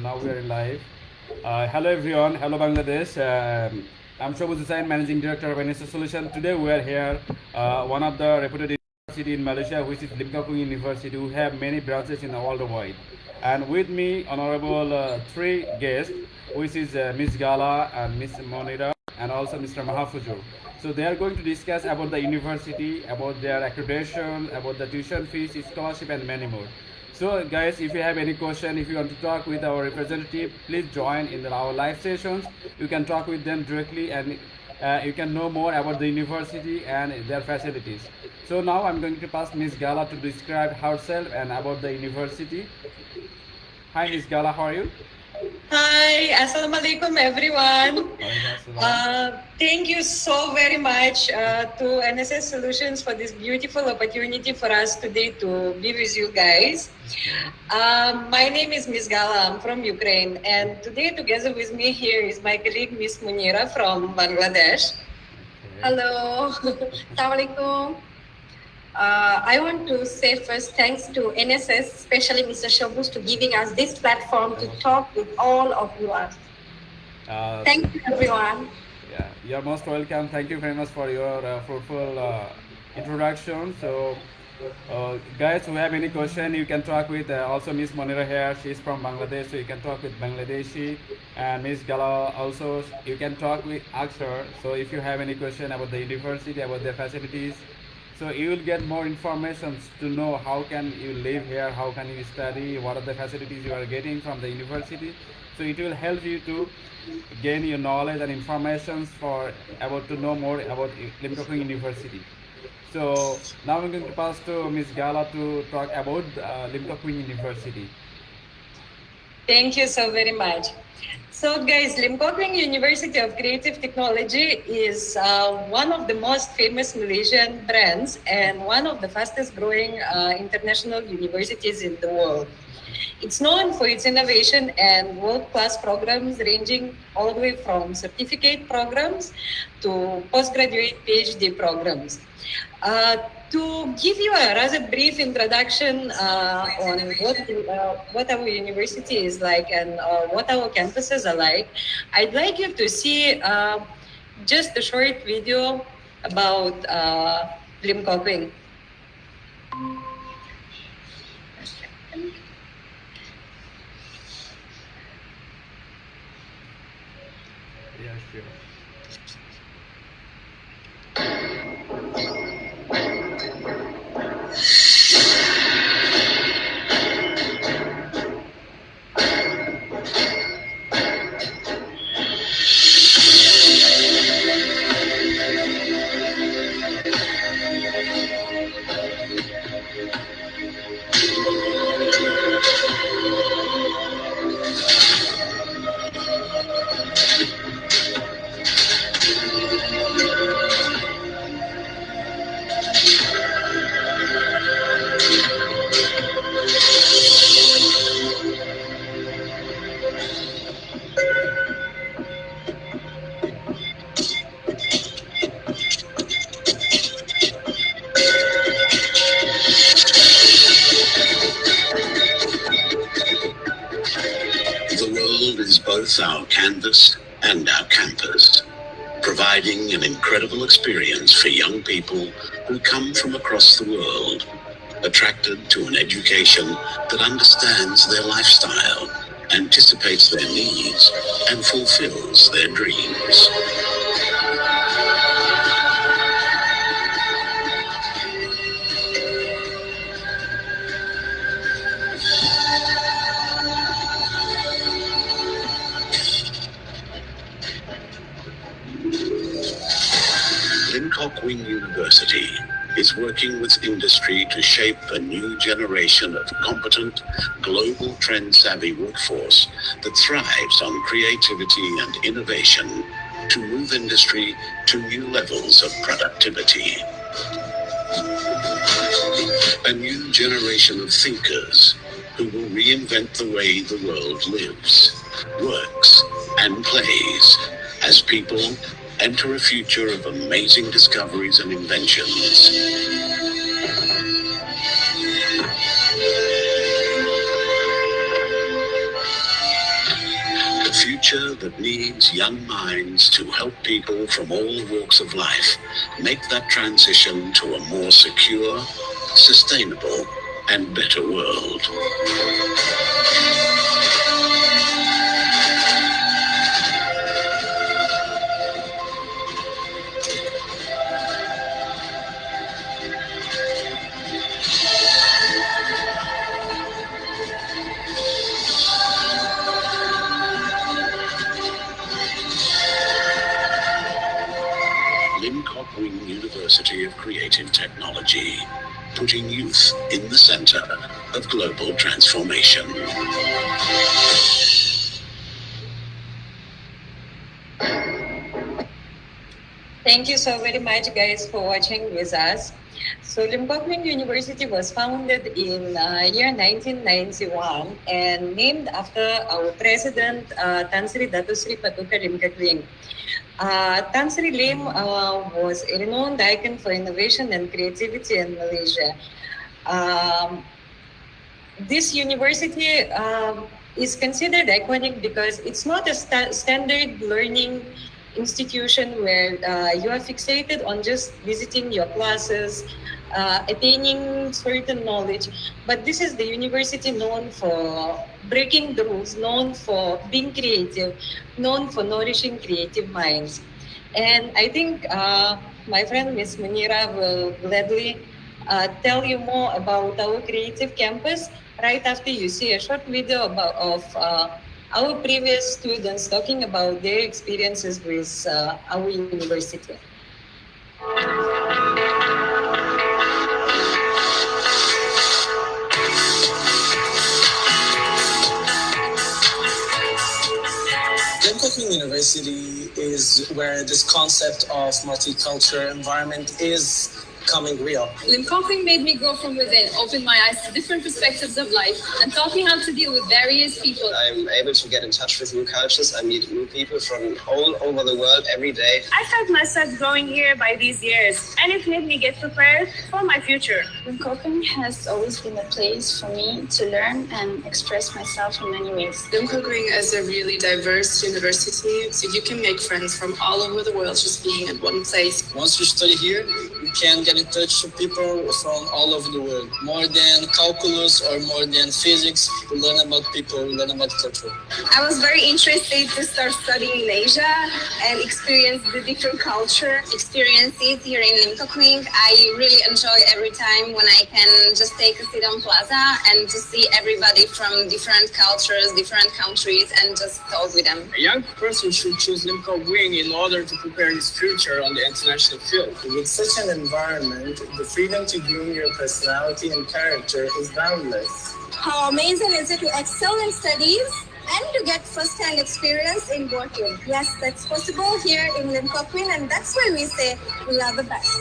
now we are live. Hello everyone, hello Bangladesh. I'm Shobuz Hussain, Managing Director of NSS Solution. Today we are here, one of the reputed university in Malaysia, which is LimKokWing University. We have many branches in all the world. And with me, honorable three guests, which is Miss Gala and Miss Monira and also Mr. Mahafuzur. So they are going to discuss about the university, about their accreditation, about the tuition fees, scholarship, and many more. So guys, if you have any question, if you want to talk with our representative, please join in our live sessions. You can talk with them directly and you can know more about the university and their facilities. So now I'm going to pass Miss Gala to describe herself and about the university. Hi Miss Gala, how are you? Hi, Assalamualaikum everyone. Thank you so very much to NSS Solutions for this beautiful opportunity for us today to be with you guys. My name is Miss Gala, I'm from Ukraine, and today together with me here is my colleague Miss Munira from Bangladesh. Okay. Hello, Assalamualaikum. I want to say first thanks to NSS, especially Mr. Shobus, to giving us this platform to talk with all of you. Thank you, everyone. Yeah, you're most welcome. Thank you very much for your fruitful introduction. So, guys who have any question, you can talk with also Miss Monira here. She's from Bangladesh, so you can talk with Bangladeshi. And Miss Gala also, you can talk with ask her. So if you have any question about the university, about their facilities, so you will get more information to know how can you live here, how can you study, what are the facilities you are getting from the university. So it will help you to gain your knowledge and information for about to know more about LimKokWing University. So now I'm going to pass to Ms. Gala to talk about LimKokWing University. Thank you so very much. So guys, LimKokWing University of Creative Technology is one of the most famous Malaysian brands and one of the fastest growing international universities in the world. It's known for its innovation and world-class programs ranging all the way from certificate programs to postgraduate PhD programs. To give you a rather brief introduction on what our university is like and what our campuses are like, I'd like you to see just a short video about LimKokWing. Yeah, sure. Both our canvas and our campus, providing an incredible experience for young people who come from across the world, attracted to an education that understands their lifestyle, anticipates their needs, and fulfills their dreams. LimKokWing University is working with industry to shape a new generation of competent, global trend-savvy workforce that thrives on creativity and innovation to move industry to new levels of productivity. A new generation of thinkers who will reinvent the way the world lives, works, and plays as people enter a future of amazing discoveries and inventions. future that needs young minds to help people from all walks of life make that transition to a more secure, sustainable, and better world. LimKokWing University of Creative Technology, putting youth in the center of global transformation. Thank you so very much, guys, for watching with us. So LimKokWing University was founded in year 1991 and named after our president, Tan Sri Dato Sri Patuka LimKokWing. Tan Sri Lim was a renowned icon for innovation and creativity in Malaysia. This university is considered iconic because it's not a standard learning institution where you are fixated on just visiting your classes, attaining certain knowledge, but this is the university known for breaking the rules, known for being creative, known for nourishing creative minds. And I think my friend Miss Munira will gladly tell you more about our creative campus right after you see a short video of our previous students talking about their experiences with our university. LimKokWing University is where this concept of multicultural environment is coming real. LimKokWing made me grow from within, opened my eyes to different perspectives of life, and taught me how to deal with various people. I'm able to get in touch with new cultures. I meet new people from all over the world every day. I felt myself growing here by these years, and it made me get prepared for my future. LimKokWing has always been a place for me to learn and express myself in many ways. LimKokWing is a really diverse university, so you can make friends from all over the world just being in one place. Once you study here, you can get in touch with people from all over the world. More than calculus or more than physics, you learn about people, you learn about culture. I was very interested to start studying in Asia and experience the different culture experiences here in LimKokWing. I really enjoy every time when I can just take a sit on Plaza and just see everybody from different cultures, different countries, and just talk with them. A young person should choose LimKokWing in order to prepare his future on the international field. With such an environment, the freedom to groom your personality and character is boundless. How amazing is it to excel in studies and to get first-hand experience in working? Yes, that's possible here in LimKokWing, and that's why we say we are the best.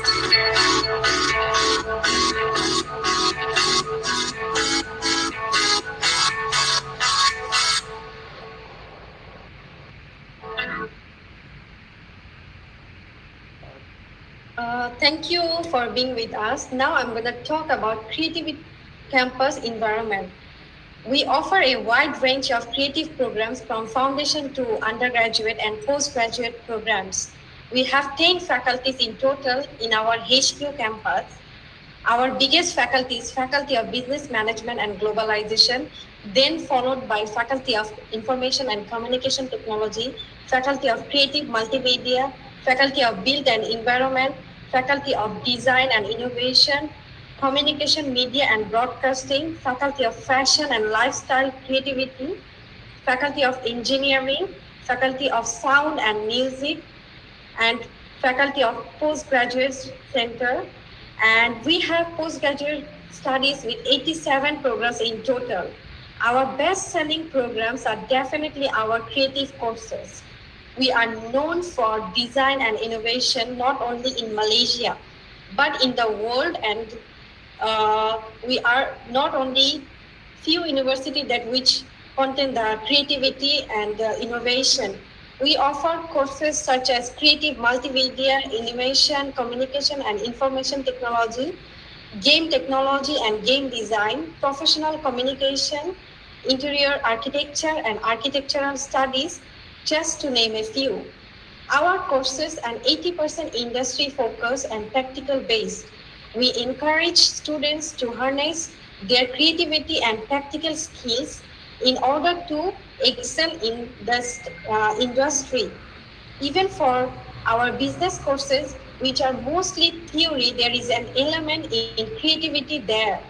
Thank you for being with us. Now I'm going to talk about creative campus environment. We offer a wide range of creative programs from foundation to undergraduate and postgraduate programs. We have 10 faculties in total in our HQ campus. Our biggest faculty is Faculty of Business Management and Globalization, then followed by Faculty of Information and Communication Technology, Faculty of Creative Multimedia, Faculty of Built and Environment, Faculty of Design and Innovation, Communication, Media and Broadcasting, Faculty of Fashion and Lifestyle Creativity, Faculty of Engineering, Faculty of Sound and Music, and Faculty of Postgraduate Center. And we have postgraduate studies with 87 programs in total. Our best-selling programs are definitely our creative courses. We are known for design and innovation, not only in Malaysia, but in the world. And we are not only few universities that which contain the creativity and innovation. We offer courses such as creative multimedia, innovation, communication and information technology, game technology and game design, professional communication, interior architecture and architectural studies, just to name a few. Our courses are 80% industry focused and practical based. We encourage students to harness their creativity and practical skills in order to excel in this industry. Even for our business courses, which are mostly theory, there is an element in creativity there.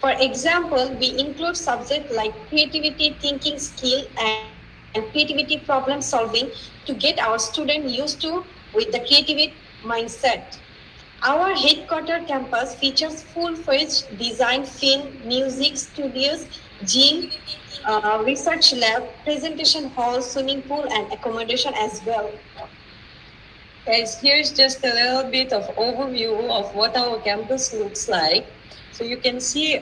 For example, we include subjects like creativity thinking skill and creativity problem solving to get our students used to with the creativity mindset. Our headquarter campus features full-fledged design, film, music studios, gym, research lab, presentation hall, swimming pool, and accommodation as well. Guys, here's just a little bit of overview of what our campus looks like. So you can see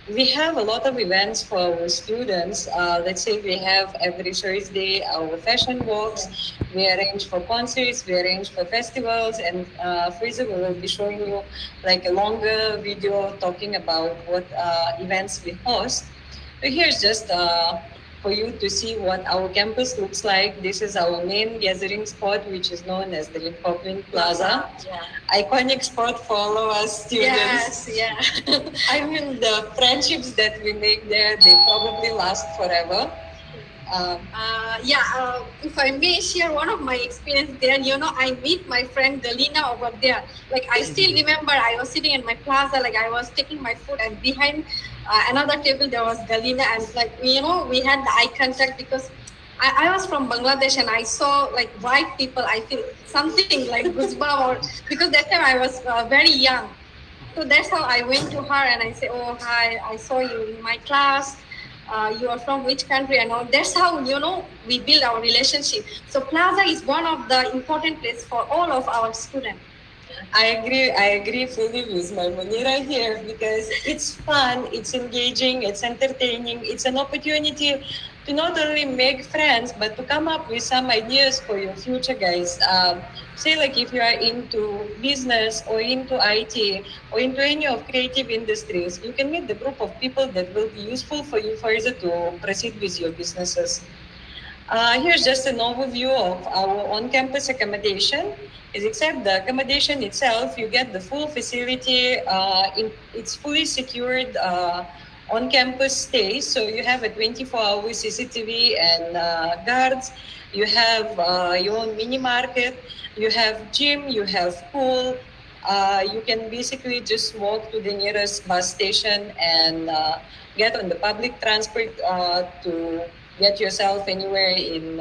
we have a lot of events for our students. Let's say we have every Thursday our fashion walks. We arrange for concerts, we arrange for festivals, and Fraser will be showing you like a longer video talking about what events we host. So here's just for you to see what our campus looks like. This is our main gathering spot, which is known as the LimKokWing Plaza. Yeah. Iconic spot for all of us students. Yes, yeah. I mean, the friendships that we make there, they probably last forever. If I may share one of my experience there, I meet my friend Galina over there. Like, I still remember I was sitting in my plaza, like I was taking my food, and behind another table there was Galina, and we had the eye contact because I was from Bangladesh and I saw like white people. I feel something like goosebumps, or because that time I was very young. So that's how I went to her and I said, "Oh, hi, I saw you in my class. You are from which country?" And all. That's how we build our relationship. So Plaza is one of the important places for all of our students. I agree fully with my Munira here, because it's fun, it's engaging, it's entertaining, it's an opportunity to not only make friends, but to come up with some ideas for your future, guys. Say like if you are into business or into IT or into any of creative industries, you can meet the group of people that will be useful for you further to proceed with your businesses. Here's just an overview of our on-campus accommodation. Except the accommodation itself, you get the full facility. It's fully secured on-campus stay. So you have a 24-hour CCTV and guards. You have your own mini market. You have gym. You have pool. You can basically just walk to the nearest bus station and get on the public transport to get yourself anywhere in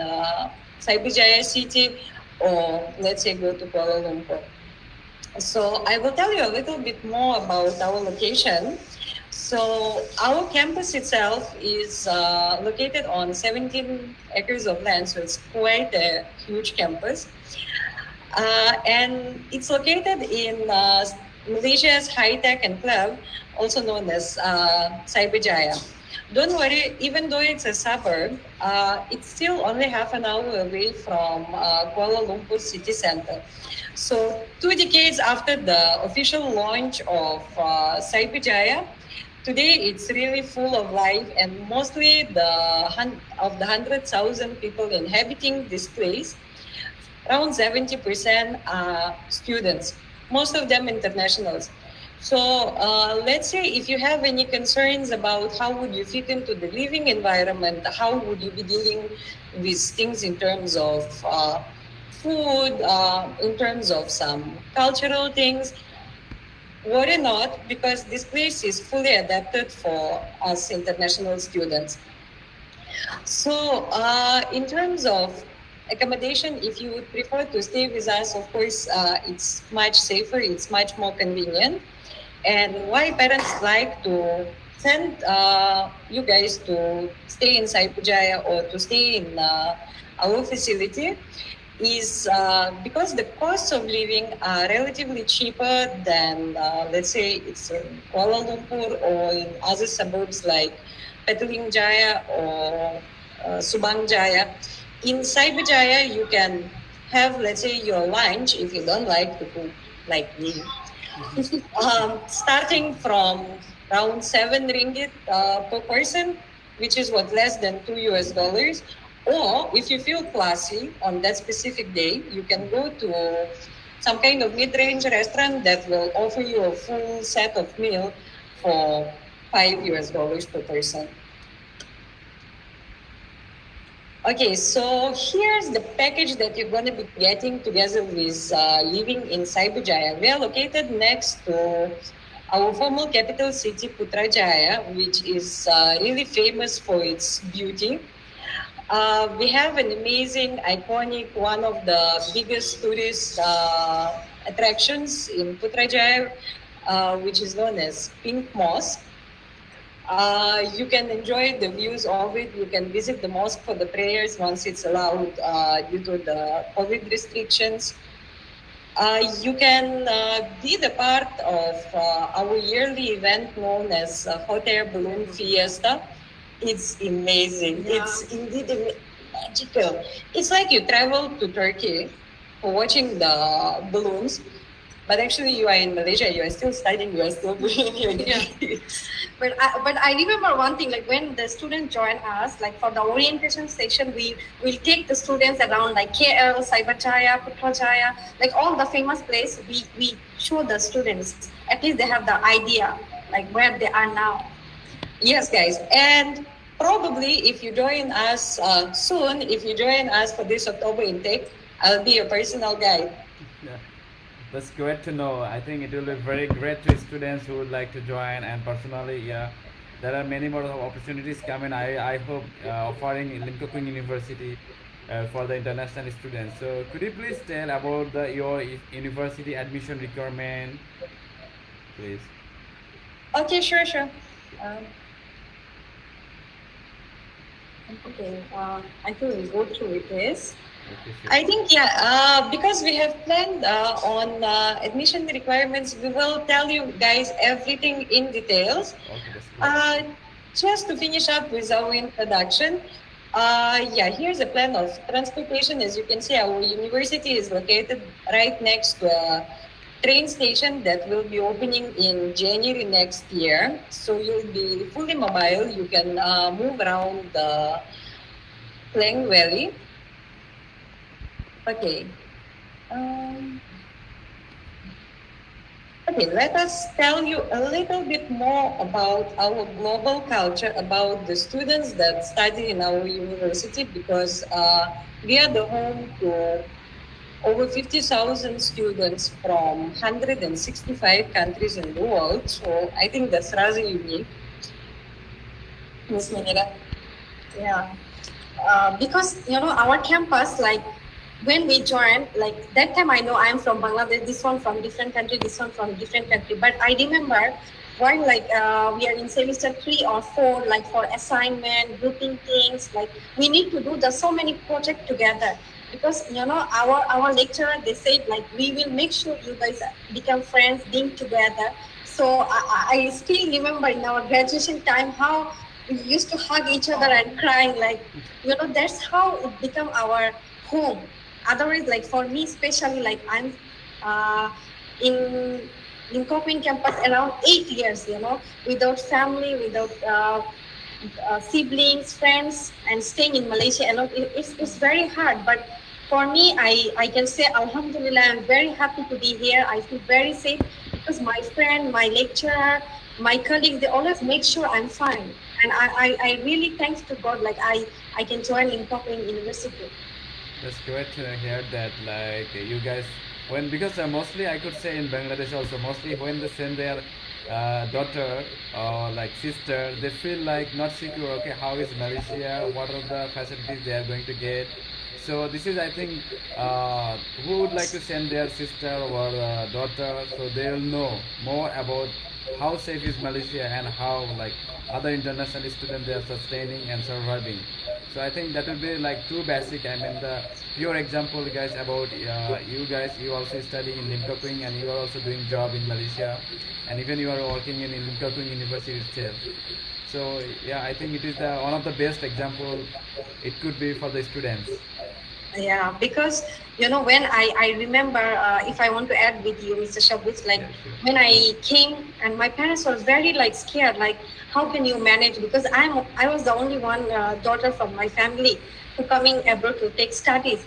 Cyberjaya city, or let's say go to Kuala Lumpur. So I will tell you a little bit more about our location. So our campus itself is located on 17 acres of land, so it's quite a huge campus. And it's located in Malaysia's high-tech enclave, also known as Cyberjaya. Don't worry, even though it's a suburb, it's still only half an hour away from Kuala Lumpur city center. So 2 decades after the official launch of Cyberjaya, today it's really full of life, and mostly of the 100,000 people inhabiting this place, around 70% are students, most of them internationals. So let's say if you have any concerns about how would you fit into the living environment, how would you be dealing with things in terms of food, in terms of some cultural things, worry not, because this place is fully adapted for us international students. So in terms of accommodation, if you would prefer to stay with us, of course, it's much safer, it's much more convenient. And why parents like to send you guys to stay in Cyberjaya or to stay in our facility is because the costs of living are relatively cheaper than, let's say, it's in Kuala Lumpur or in other suburbs like Petaling Jaya or Subang Jaya. In Cyberjaya, you can have, let's say, your lunch, if you don't like to cook like me, starting from around 7 ringgit per person, which is what, less than $2 US, Or if you feel classy on that specific day, you can go to some kind of mid-range restaurant that will offer you a full set of meal for $5 per person. Okay, so here's the package that you're going to be getting together with living in Cyberjaya. We are located next to our former capital city, Putrajaya, which is really famous for its beauty. We have an amazing, iconic, one of the biggest tourist attractions in Putrajaya, which is known as Pink Mosque. You can enjoy the views of it. You can visit the mosque for the prayers once it's allowed due to the COVID restrictions. You can be the part of our yearly event known as Air Balloon Fiesta. It's amazing. Yeah. It's indeed magical. It's like you travel to Turkey for watching the balloons, but actually you are in Malaysia. You are still studying. You are still doing your degree. But I remember one thing, like when the students join us, like for the orientation section, we will take the students around like KL, Cyberjaya, Putrajaya, like all the famous places. We show the students, at least they have the idea like where they are now. Yes, guys, and probably if you join us soon, if you join us for this October intake, I'll be your personal guide. Yeah. That's great to know. I think it will be very great to students who would like to join, and personally, yeah, there are many more opportunities coming. I hope offering in LimKokWing University for the international students. So could you please tell about your university admission requirement, please? Okay, sure. Okay, I think we'll go through with this. Okay, sure. I think, because we have planned on admission requirements, we will tell you guys everything in details. Okay, that's great. Just to finish up with our introduction, here's a plan of transportation. As you can see, our university is located right next to a train station that will be opening in January next year. So you'll be fully mobile. You can move around the Klang Valley. Okay. Okay, let us tell you a little bit more about our global culture, about the students that study in our university, because we are the home to over 50,000 students from 165 countries in the world. So I think that's rather unique. Ms. Manila? Yeah. Because, our campus, like, when we joined, like that time I know I'm from Bangladesh, this one from different country, this one from different country. But I remember while like we are in semester 3 or 4, like for assignment, grouping things, like we need to do so many projects together. Because our lecturer, they said like we will make sure you guys become friends, being together. So I still remember in our graduation time how we used to hug each other and crying, like that's how it become our home. Otherwise, like for me especially, like I'm in LimKokWing campus around 8 years, without family, without siblings, friends, and staying in Malaysia alone. It's very hard, but for me, I can say Alhamdulillah, I'm very happy to be here. I feel very safe because my friend, my lecturer, my colleagues, they always make sure I'm fine. And I really thanks to God, like I can join LimKokWing University. That's great to hear that, like you guys, because mostly I could say in Bangladesh also, mostly when they send their daughter or like sister, they feel like not secure. Okay, how is Malaysia? What are the facilities they are going to get? So this is, I think, who would like to send their sister or daughter, so they will know more about how safe is Malaysia and how like other international students they are sustaining and surviving. So I think that would be like too basic. I mean, the pure example, guys, about you guys. You also study in LimKokWing and you are also doing job in Malaysia, and even you are working in LimKokWing University itself. So yeah, I think it is one of the best example it could be for the students. Yeah, because when I remember, if I want to add with you, Mr. Shabwitz, like when I came and my parents were very like scared, like how can you manage? Because I was the only one daughter from my family, to coming abroad to take studies.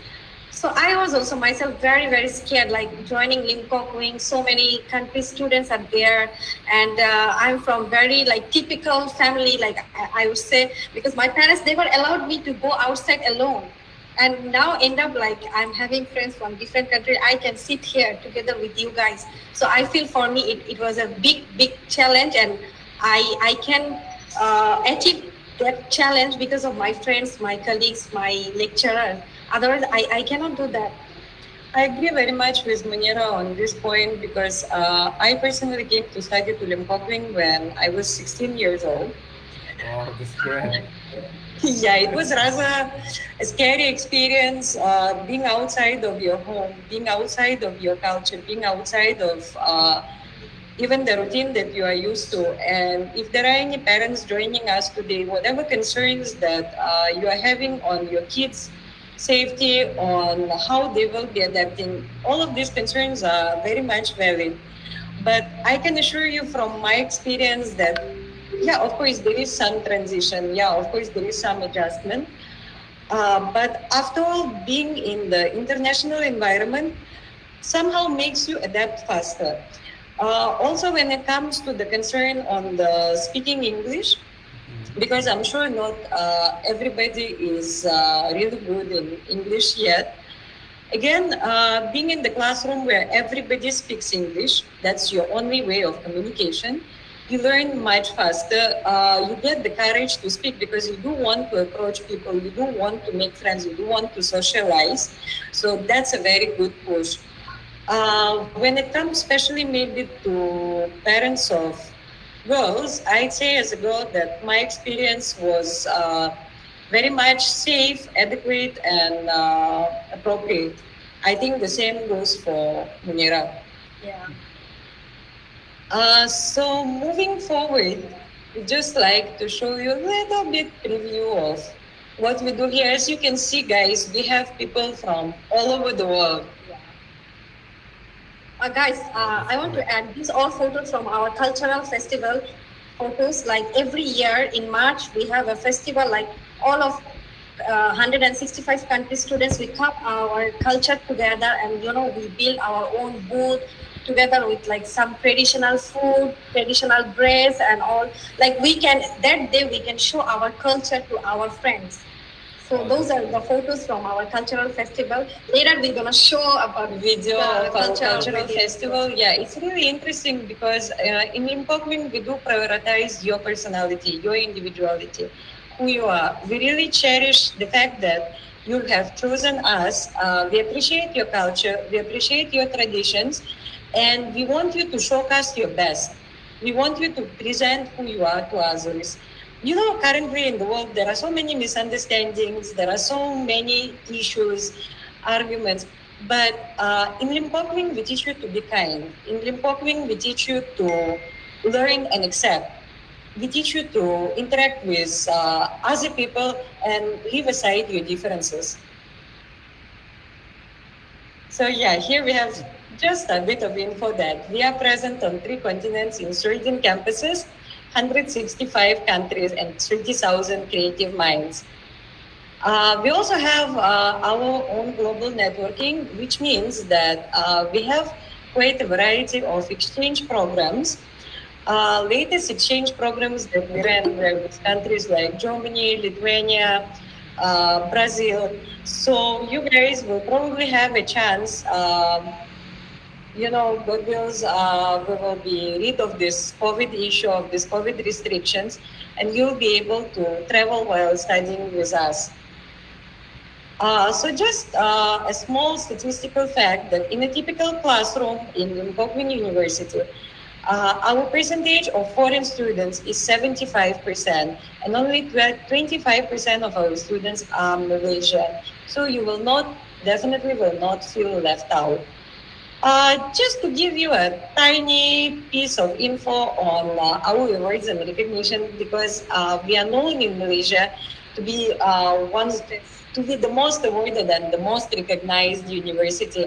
So I was also myself very, very scared, like joining LimKokWing. So many country students are there, and I'm from very like typical family, like I would say, because my parents never allowed me to go outside alone. And now end up like I'm having friends from different countries. I can sit here together with you guys. So I feel for me it was a big, big challenge, and I can achieve that challenge because of my friends, my colleagues, my lecturer. Otherwise, I cannot do that. I agree very much with Munira on this point because I personally came to study to LimKokWing when I was 16 years old. Oh, that's great. Yeah, it was rather a scary experience being outside of your home, being outside of your culture, being outside of even the routine that you are used to. And if there are any parents joining us today, whatever concerns that you are having on your kids' safety, on how they will be adapting, all of these concerns are very much valid. But I can assure you from my experience that, yeah, of course, there is some transition. Yeah, of course, there is some adjustment. But after all, being in the international environment somehow makes you adapt faster. Also, when it comes to the concern on the speaking English, because I'm sure not everybody is really good in English yet. Again, being in the classroom where everybody speaks English, that's your only way of communication. You learn much faster. You get the courage to speak because you do want to approach people, you do want to make friends, you do want to socialize. So that's a very good push. When it comes especially maybe to parents of girls, I'd say as a girl that my experience was very much safe, adequate, and appropriate. I think the same goes for Munira. Yeah. So moving forward, we'd just like to show you a little bit preview of what we do here. As you can see, guys, we have people from all over the world. Guys, I want to add these all photos from our cultural festival photos. Like every year in March, we have a festival. Like all of 165 country students, we come our culture together, and we build our own booth together with like some traditional food, traditional dress, and all. Like that day we can show our culture to our friends. So those are the photos from our cultural festival. Later we're gonna show about video of our cultural festival. Yeah, it's really interesting because in LimKokWing we do prioritize your personality, your individuality, who you are. We really cherish the fact that you have chosen us. We appreciate your culture, we appreciate your traditions, and we want you to showcase your best. We want you to present who you are to others. Currently in the world, there are so many misunderstandings, there are so many issues, arguments. But in LimKokWing, we teach you to be kind. In LimKokWing, we teach you to learn and accept. We teach you to interact with other people and leave aside your differences. So yeah, here we have just a bit of info that we are present on 3 continents in 13 campuses, 165 countries, and 30,000 creative minds. We also have our own global networking, which means that we have quite a variety of exchange programs. Latest exchange programs that we ran were with countries like Germany, Lithuania, Brazil. So you guys will probably have a chance. God wills, we will be rid of this COVID issue, of these COVID restrictions, and you'll be able to travel while studying with us. So just a small statistical fact that in a typical classroom in LimKokWing University, our percentage of foreign students is 75%, and only 25% of our students are Malaysian. So you definitely will not feel left out. Just to give you a tiny piece of info on our awards and recognition, because we are known in Malaysia to be the most awarded and the most recognized university.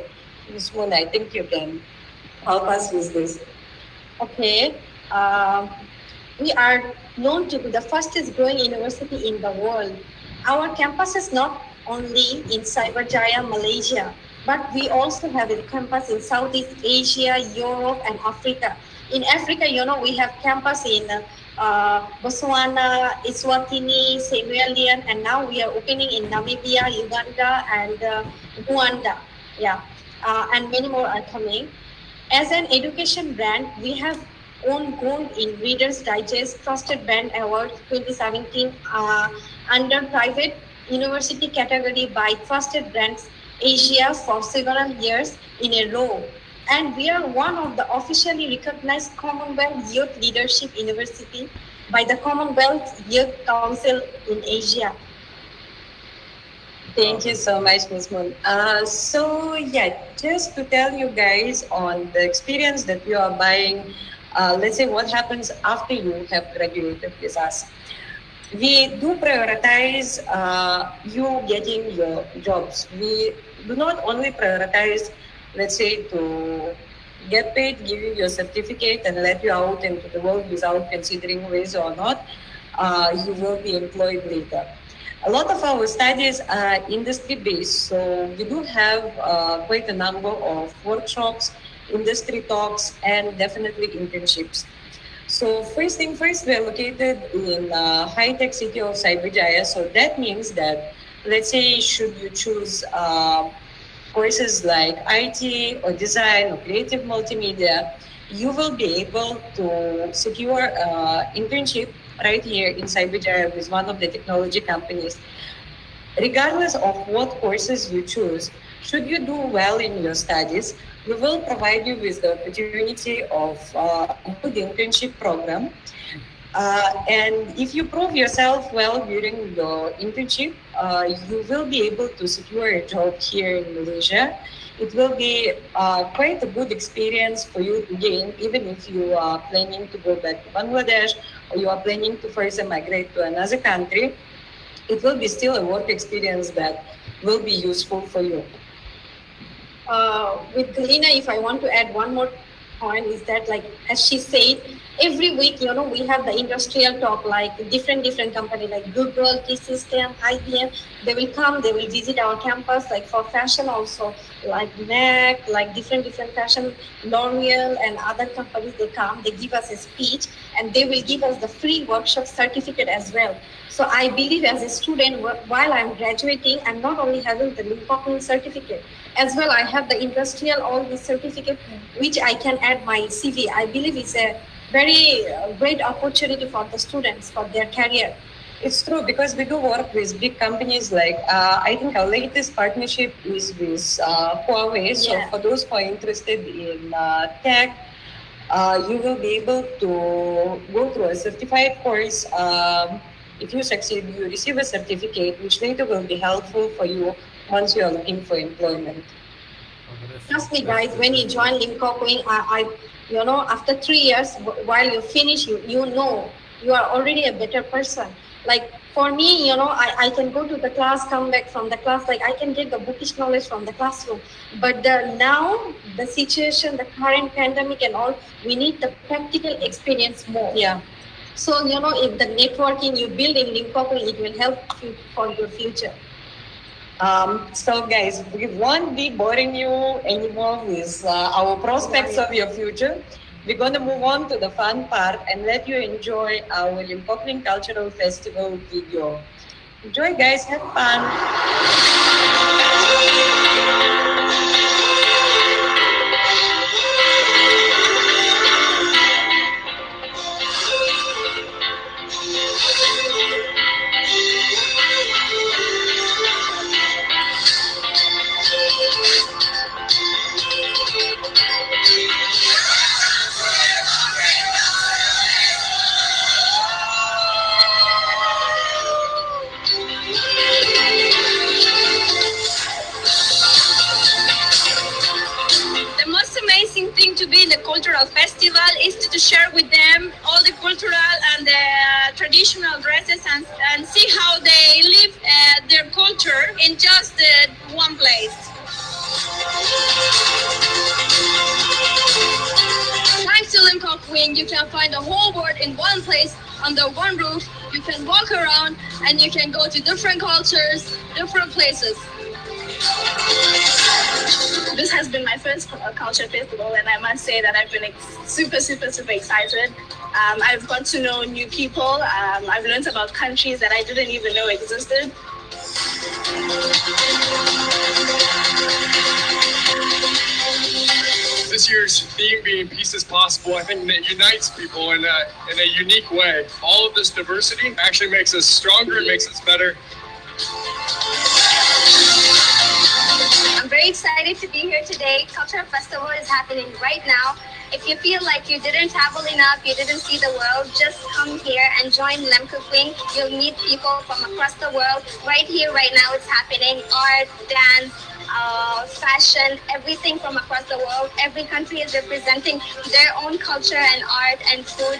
Ms. Moon, I think you can help us with this. Okay. We are known to be the fastest growing university in the world. Our campus is not only in Cyberjaya, Malaysia, but we also have a campus in Southeast Asia, Europe, and Africa. In Africa, we have campus in Botswana, Eswatini, Sierra Leone, and now we are opening in Namibia, Uganda, and Rwanda. Yeah, and many more are coming. As an education brand, we have won gold in Reader's Digest Trusted Brand Award 2017 under private university category by Trusted Brands Asia for several years in a row. And we are one of the officially recognized Commonwealth Youth Leadership University by the Commonwealth Youth Council in Asia. Thank you so much, Ms. Moon. So yeah, just to tell you guys on the experience that you are buying, let's say what happens after you have graduated with us. We do prioritize you getting your jobs. We do not only prioritize, let's say, to get paid, give you your certificate and let you out into the world without considering whether or not you will be employed later. A lot of our studies are industry-based, so we do have quite a number of workshops, industry talks, and definitely internships. So first thing first, we are located in high-tech city of Cyberjaya. So that means that, let's say, should you choose courses like IT or design or creative multimedia, you will be able to secure internship right here in Cyberjaya with one of the technology companies. Regardless of what courses you choose, should you do well in your studies, we will provide you with the opportunity of a good internship program. And if you prove yourself well during your internship, you will be able to secure a job here in Malaysia. It will be quite a good experience for you to gain, even if you are planning to go back to Bangladesh or you are planning to further migrate to another country. It will be still a work experience that will be useful for you. With Galina, if I want to add one more point, is that, like, as she said, every week, we have the industrial talk, like different company like Google, T-System, IBM. They will come, they will visit our campus, like for fashion also, like MAC, like different fashion, L'Oreal and other companies, they come, they give us a speech, and they will give us the free workshop certificate as well. So I believe as a student, while I'm graduating, I'm not only having the LimKokWing certificate, as well I have the industrial, all these certificate, which I can add my CV. I believe it's a very great opportunity for the students, for their career. It's true, because we do work with big companies like, I think our latest partnership is with Huawei. So for those who are interested in tech, you will be able to go through a certified course. If you succeed, you receive a certificate, which later will be helpful for you once you are looking for employment. Trust me, guys, when you join LimKokWing, after 3 years, while you finish, you know you are already a better person. Like for me, I can go to the class, come back from the class, like I can get the bookish knowledge from the classroom. But now, the situation, the current pandemic and all, we need the practical experience more. Yeah. So, if the networking you build in LimKokWing, it will help you for your future. So guys, we won't be boring you anymore with our prospects of your future. We're going to move on to the fun part and let you enjoy our LimKokWing Cultural Festival video. Enjoy, guys. Have fun. Thing to be in the cultural festival is to share with them all the cultural and the traditional dresses and see how they live their culture in just one place. Thanks to LimKokWing, you can find the whole world in one place under one roof You can walk around and you can go to different cultures, different places. This has been my first culture festival, and I must say that I've been super excited. I've got to know new people. I've learned about countries that I didn't even know existed. This year's theme being peace is possible, I think that unites people in a unique way. All of this diversity actually makes us stronger and makes us better. I'm very excited to be here today. Cultural Festival is happening right now. If you feel like you didn't travel enough, you didn't see the world, just come here and join LimKokWing. You'll meet people from across the world. Right here, right now, it's happening. Art, dance, fashion, everything from across the world. Every country is representing their own culture and art and food.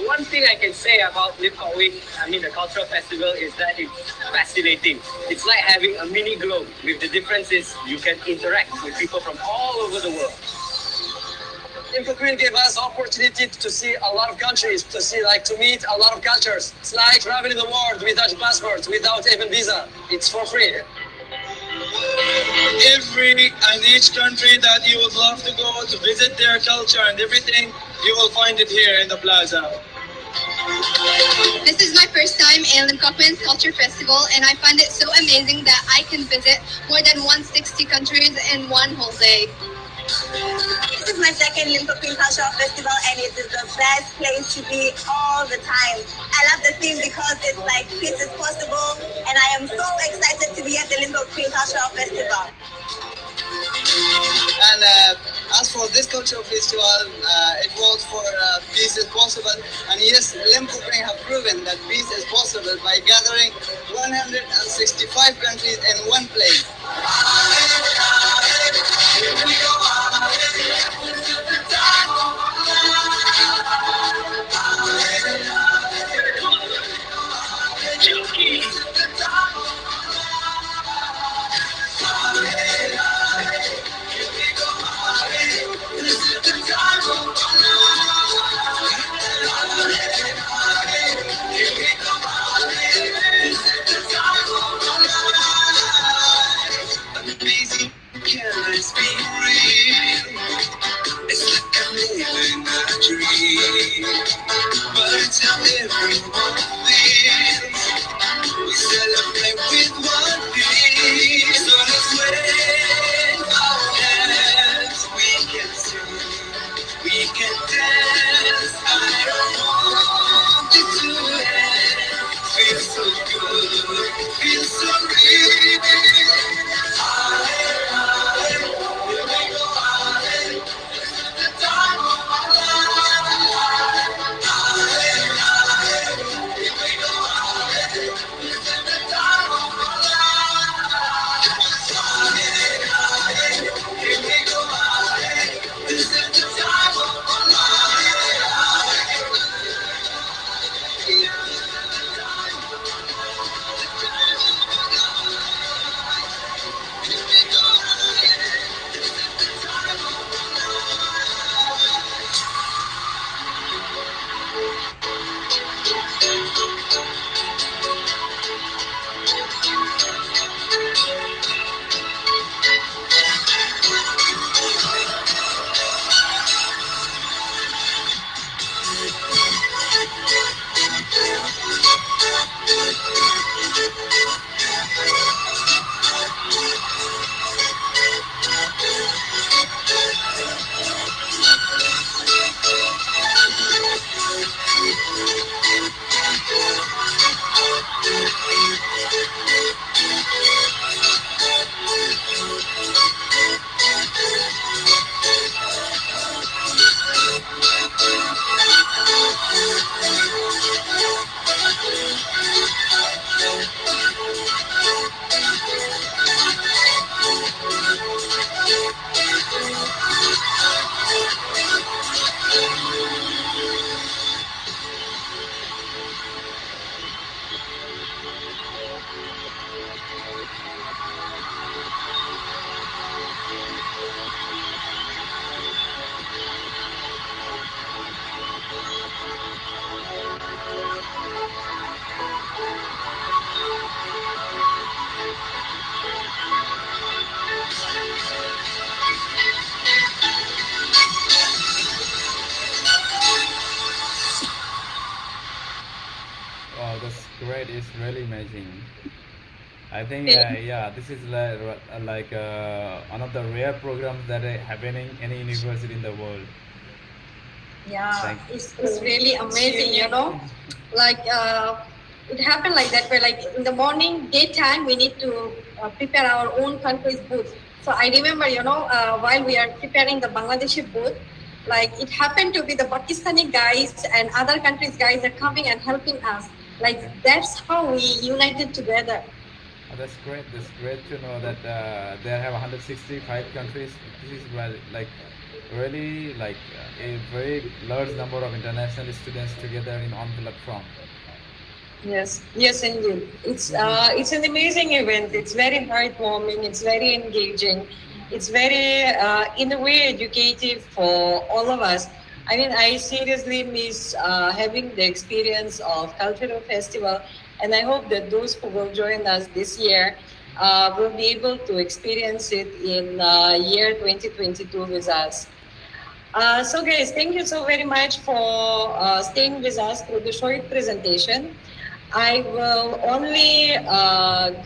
One thing I can say about LimKokWing, the cultural festival, is that it's fascinating. It's like having a mini globe. With the difference is you can interact with people from all over the world. LimKokWing gave us opportunity to see a lot of countries, to meet a lot of cultures. It's like traveling the world without passports, without even visa. It's for free. Every and each country that you would love to go to visit their culture and everything, you will find it here in the Plaza. This is my first time in LimKokWing's Culture Festival, and I find it so amazing that I can visit more than 160 countries in one whole day. This is my second LimKokWing Cultural Festival, and it is the best place to be all the time. I love the theme because it's like peace is possible, and I am so excited to be at the LimKokWing Cultural Festival. And as for this cultural festival, it was for peace is possible. And yes, LimKokWing have proven that peace is possible by gathering 165 countries in one place. great. It's really amazing. I think, yeah, this is like one of the rare programs that are happening any university in the world. Yeah, Thank it's really amazing, you know. Like it happened like that, where like in the morning, daytime, we need to prepare our own country's booth. So I remember, you know, while we are preparing the Bangladeshi booth, like it happened to be the Pakistani guys and other countries guys are coming and helping us. Like that's how we united together. Oh, that's great. That's great to know that they have 165 countries. This is like really like a very large number of international students together in one platform. Yes, indeed. It's an amazing event. It's very heartwarming. It's very engaging. It's very, in a way, educative for all of us. I mean, I seriously miss having the experience of cultural festival, and I hope that those who will join us this year will be able to experience it in year 2022 with us. So guys, thank you so very much for staying with us through the short presentation. I will only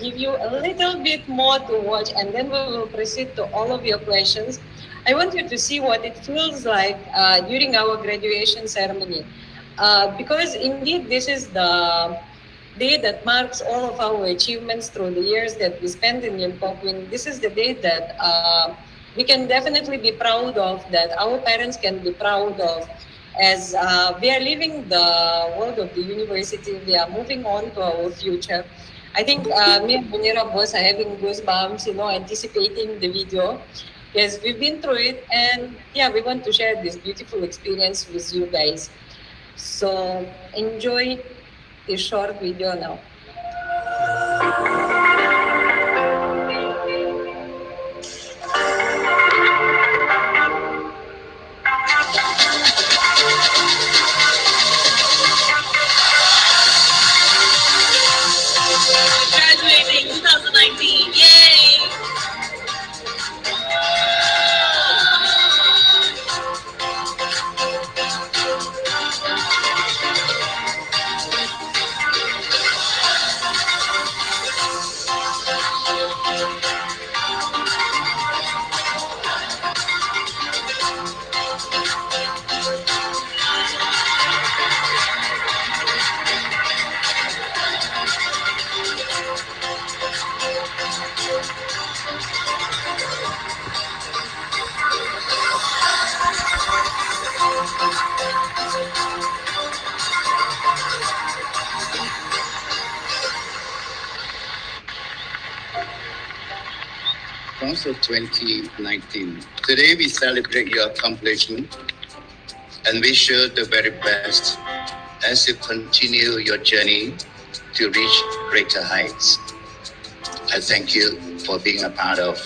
give you a little bit more to watch, and then we will proceed to all of your questions. I want you to see what it feels like during our graduation ceremony. Because indeed, this is the day that marks all of our achievements through the years that we spent in LimKokWing. This is the day that we can definitely be proud of, that our parents can be proud of, as we are leaving the world of the university. We are moving on to our future. I think me and Munira both are having goosebumps, you know, anticipating the video. Yes, we've been through it, and yeah, we want to share this beautiful experience with you guys. So enjoy this short video now. Graduating 2019, yay! Class of 2019. Today we celebrate your accomplishment and wish you the very best as you continue your journey to reach greater heights. I thank you for being a part of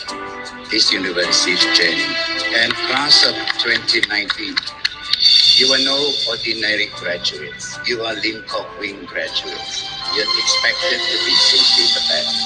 this university's journey. And class of 2019, you are no ordinary graduates. You are LimKokWing graduates. You're expected to be simply the best.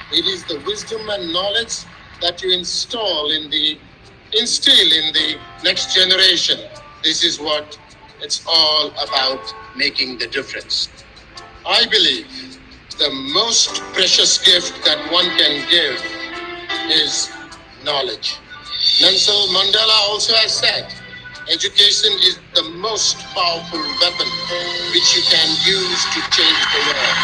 It is the wisdom and knowledge that you instill in the next generation. This is what it's all about, making the difference. I believe the most precious gift that one can give is knowledge. Nelson Mandela also has said, education is the most powerful weapon which you can use to change the world.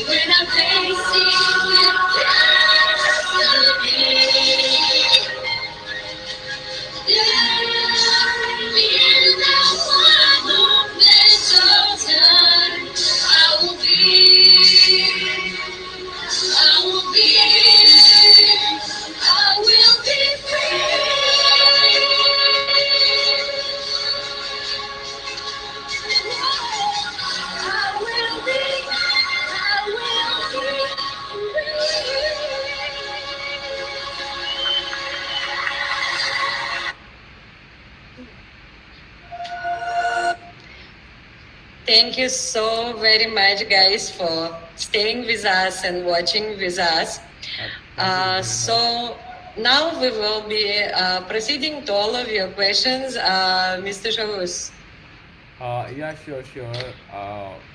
When I face you, Thank you so very much, guys, for staying with us and watching with us. So now we will be proceeding to all of your questions. Mr. Shavus. Yeah, sure.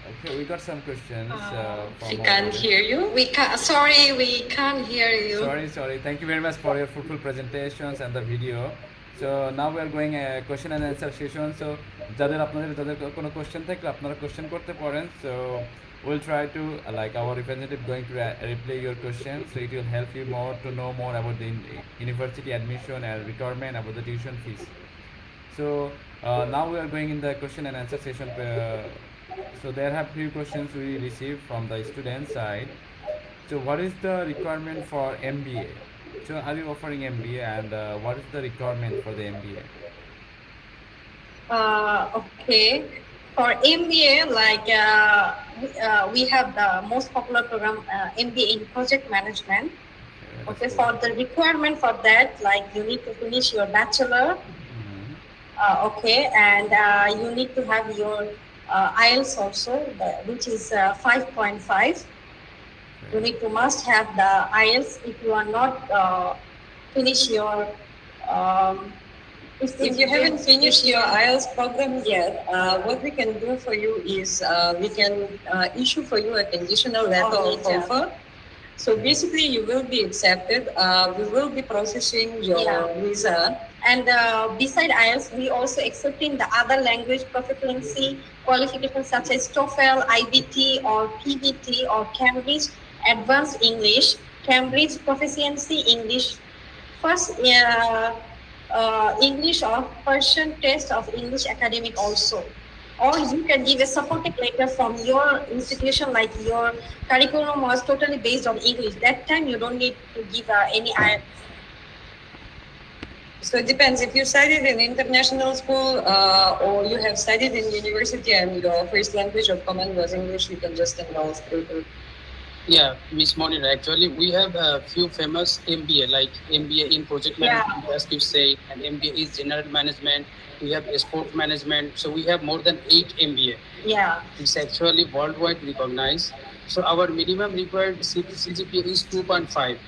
Okay, we got some questions. We can't hear you. Sorry, we can't hear you. Sorry. Thank you very much for your fruitful presentations and the video. So now we are going a question and answer session. So যাদের কোনো question থাকলে আপনারা question করতে পারেন. So we'll try to like our representative going to replay your questions. So it will help you more to know more about the university admission and requirement about the tuition fees. So now we are going in the question and answer session. So there have few questions we received from the student side. So what is the requirement for MBA? So are you offering MBA, and what is the requirement for the MBA? Okay, for MBA, like we have the most popular program, MBA in project management. Okay, for the requirement for that, like you need to finish your bachelor. Okay, and you need to have your IELTS also, which is 5.5. You need to must have the IELTS. If you are not finish your if you haven't finished your IELTS program yet, what we can do for you is we can issue for you a conditional letter of offer. So basically, you will be accepted. We will be processing your visa. And beside IELTS, we also accepting the other language proficiency qualifications such as TOEFL, IBT, or PBT, or Cambridge Advanced English, Cambridge Proficiency English, first English or Persian test of English academic also. Or you can give a supporting letter from your institution, like your curriculum was totally based on English. That time you don't need to give any IELTS. So it depends. If you studied in international school or you have studied in university and your first language of command was English, you can just enroll straight away. Yeah, Miss Monir, actually we have a few famous MBA, like MBA in project management, as you say, and MBA is general management. We have sport management. So we have more than 8 MBA. Yeah. It's actually worldwide recognized. So our minimum required CGPA is 2.5.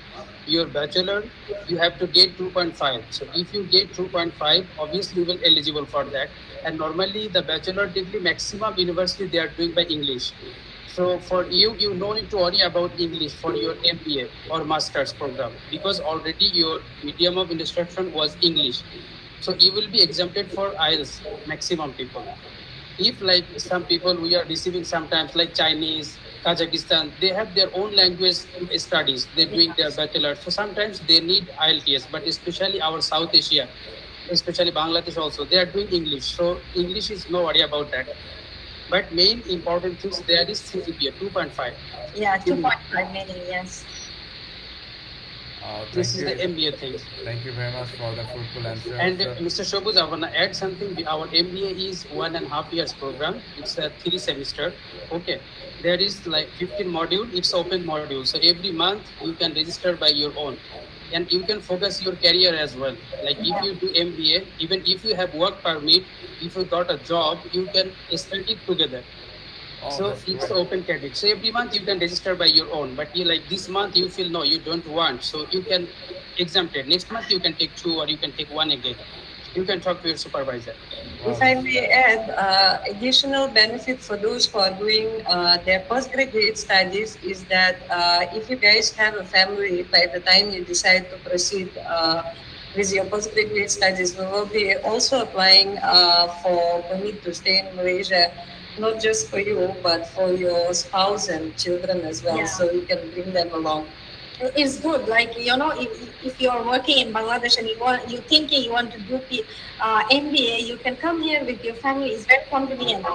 Your bachelor, you have to get 2.5. So if you get 2.5, obviously you will eligible for that. And normally the bachelor degree maximum university they are doing by English. So for you, you don't need to worry about English for your MBA or master's program, because already your medium of instruction was English. So you will be exempted for IELTS, maximum people. If like some people we are receiving sometimes like Chinese, Kazakhstan, they have their own language studies, they're doing their bachelor. So sometimes they need IELTS, but especially our South Asia, especially Bangladesh also, they are doing English. So English is no worry about that. But main important things there is CGPA 2.5. Yeah, 2.5 meaning, yes. This is the MBA thing. Thank you very much for the fruitful answer. And Mr. Shobuz, I want to add something. Our MBA is 1.5 years program. It's a 3 semester. Okay. There is like 15 module. It's open module. So every month you can register by your own. And you can focus your career as well. Like if you do MBA, even if you have work permit, if you got a job, you can study it together. So it's open category. So every month you can register by your own. But you like this month you feel no, you don't want. So you can exempt it. Next month you can take 2 or you can take 1 again. You can talk to your supervisor. If I may add, additional benefit for those who are doing their postgraduate studies is that if you guys have a family, by the time you decide to proceed with your postgraduate studies, we will be also applying for permit to stay in Malaysia, not just for you, but for your spouse and children as well. Yeah. So you can bring them along. It's good, like, you know, if you're working in Bangladesh and you're thinking you want to do MBA, you can come here with your family. It's very convenient,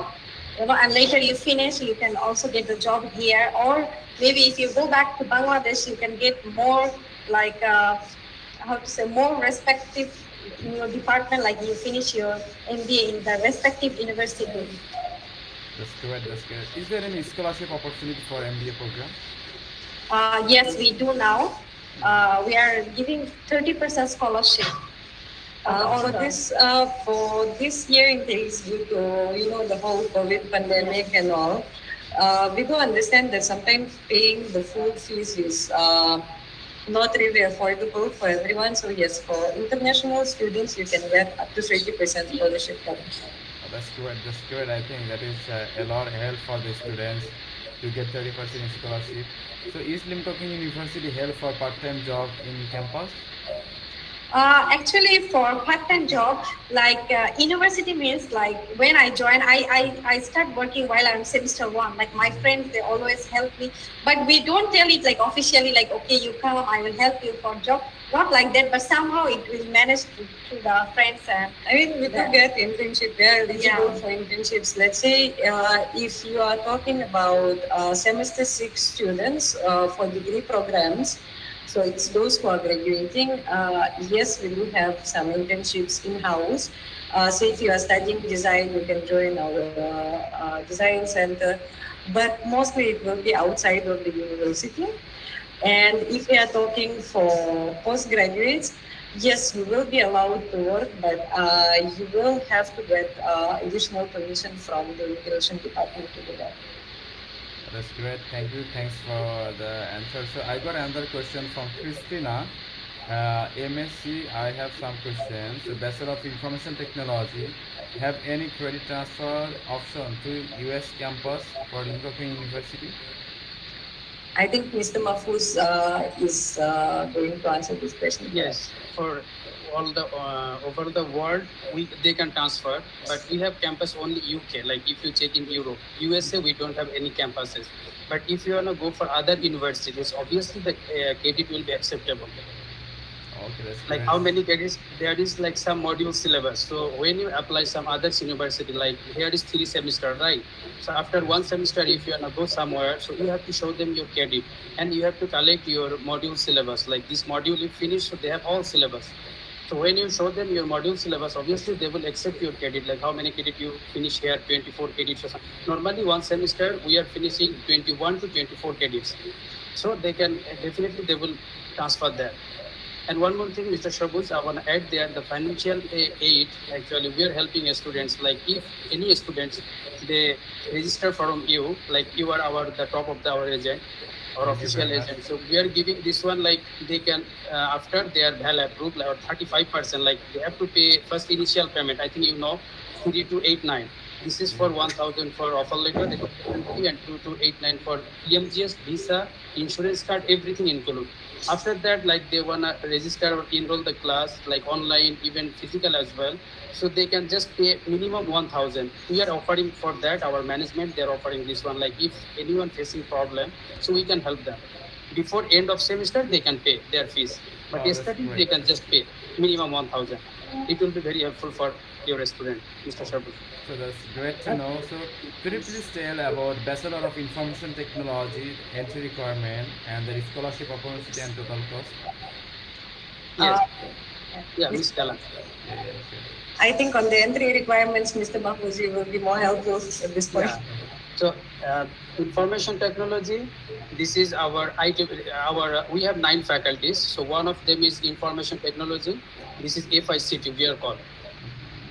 you know, and later you finish, you can also get the job here. Or maybe if you go back to Bangladesh, you can get more, like, how to say, more respective in your department, like you finish your MBA in the respective university. That's good. Is there any scholarship opportunity for MBA program? Yes, we do now. We are giving 30% scholarship. For this year in case due to the whole COVID pandemic and all, we do understand that sometimes paying the full fees is not really affordable for everyone. So yes, for international students, you can get up to 30% scholarship. That's good. That's good. I think that is a lot of help for the students to get 30% scholarship. So is LimKokWing University help for part-time job in campus? Actually, for part-time job, like university means like when I join, I start working while I'm semester 1. Like my friends, they always help me, but we don't tell it like officially, like, okay, you come, I will help you for job. Not like that, but somehow it will manage to the friends. And I mean, we do get internship. We are eligible for internships. Let's say if you are talking about semester 6 students for degree programs, so it's those who are graduating. Yes, we do have some internships in-house. Say if you are studying design, you can join our design center, but mostly it will be outside of the university. And if we are talking for postgraduates, yes, you will be allowed to work, but you will have to get additional permission from the immigration department to do that. That's great. Thank you. Thanks for the answer. So I got another question from Christina. MSc, I have some questions. The Bachelor of Information Technology, have any credit transfer option to US campus for LimKokWing University? I think Mr. Mahfouz is going to answer this question. Yes, for all the over the world, they can transfer, but we have campus only UK. Like if you check in Europe, USA, we don't have any campuses. But if you wanna go for other universities, obviously the credit will be acceptable. Okay, that's like great. how many credits? There is like some module syllabus. So when you apply some other university, like here is 3 semester, right? So after 1 semester, if you wanna go somewhere, so you have to show them your credit, and you have to collect your module syllabus. Like this module you finish, so they have all syllabus. So when you show them your module syllabus, obviously they will accept your credit. Like how many credit you finish here, 24 credits or something. Normally 1 semester we are finishing 21 to 24 credits. So they can definitely they will transfer that. And one more thing, Mr. Shabuz, I want to add there the financial aid. Actually, we are helping students. Like if any students they register from you, like you are the top of our agent or official agent. So we are giving this one like they can after they are well approved, like 35%. Like they have to pay first initial payment. I think 3289. This is for 1,000 for offer letter, and 2289 for EMGS, visa, insurance card, everything included. After that, like they wanna register or enroll the class, like online, even physical as well. So they can just pay minimum 1,000. We are offering for that. Our management, they're offering this one. Like if anyone facing problem, so we can help them. Before end of semester, they can pay their fees. But yesterday, they can just pay minimum 1,000. It will be very helpful for your student, Mr. Shabuz. So that's great to know. So could you please tell about Bachelor of Information Technology entry requirement and the scholarship opportunity and total cost? Yes. Yeah, Ms. Kalan. I think on the entry requirements, Mr. Mahfouz will be more helpful at this point. Yeah. So information technology, this is our IT. We have 9 faculties. So one of them is information technology. This is FICT we are called.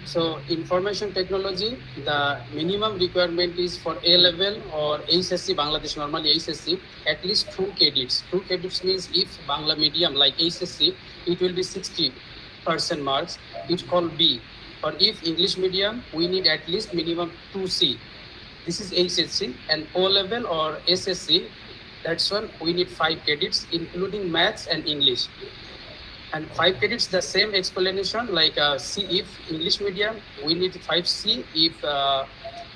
So information technology, the minimum requirement is for A level or HSC, Bangladesh normally HSC, at least 2 credits. 2 credits means if Bangla medium like HSC, it will be 60% marks. It's called B. Or if English medium, we need at least minimum 2C. This is HSC, and O level or SSC, that's one we need 5 credits, including maths and English. And 5 credits, the same explanation like C if English medium, we need 5C. If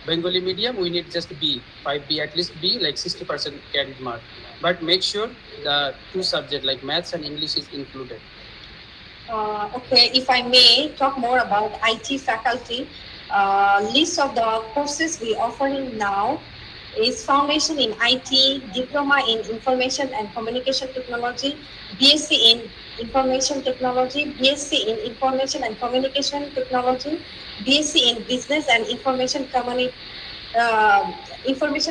Bengali medium, we need just B, 5B, at least B, like 60% credit mark. But make sure the 2 subjects like maths and English is included. Okay, if I may talk more about IT faculty, list of the courses we offering now is Foundation in IT, Diploma in Information and Communication Technology, BSc in Information Technology, BSc in Information and Communication Technology, BSc in Business and Information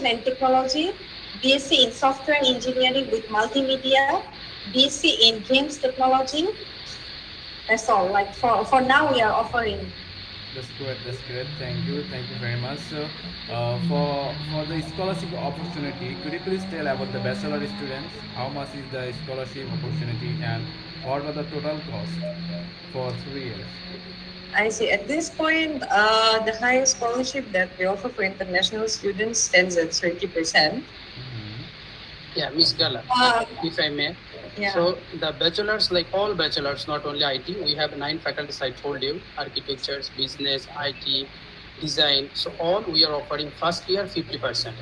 and Technology, BSc in Software Engineering with Multimedia, BSc in Games Technology, That's all. Like for now, we are offering. That's great. That's great. Thank you. Thank you very much. So, for the scholarship opportunity, could you please tell about the bachelor students? How much is the scholarship opportunity, and what are the total cost for 3 years? I see. At this point, the highest scholarship that we offer for international students stands at 30%. Yeah, Miss Gala, if I may. Yeah. So the bachelors, like all bachelors, not only IT, we have 9 faculties. I told you: architectures, business, IT, design. So all we are offering first year 50%.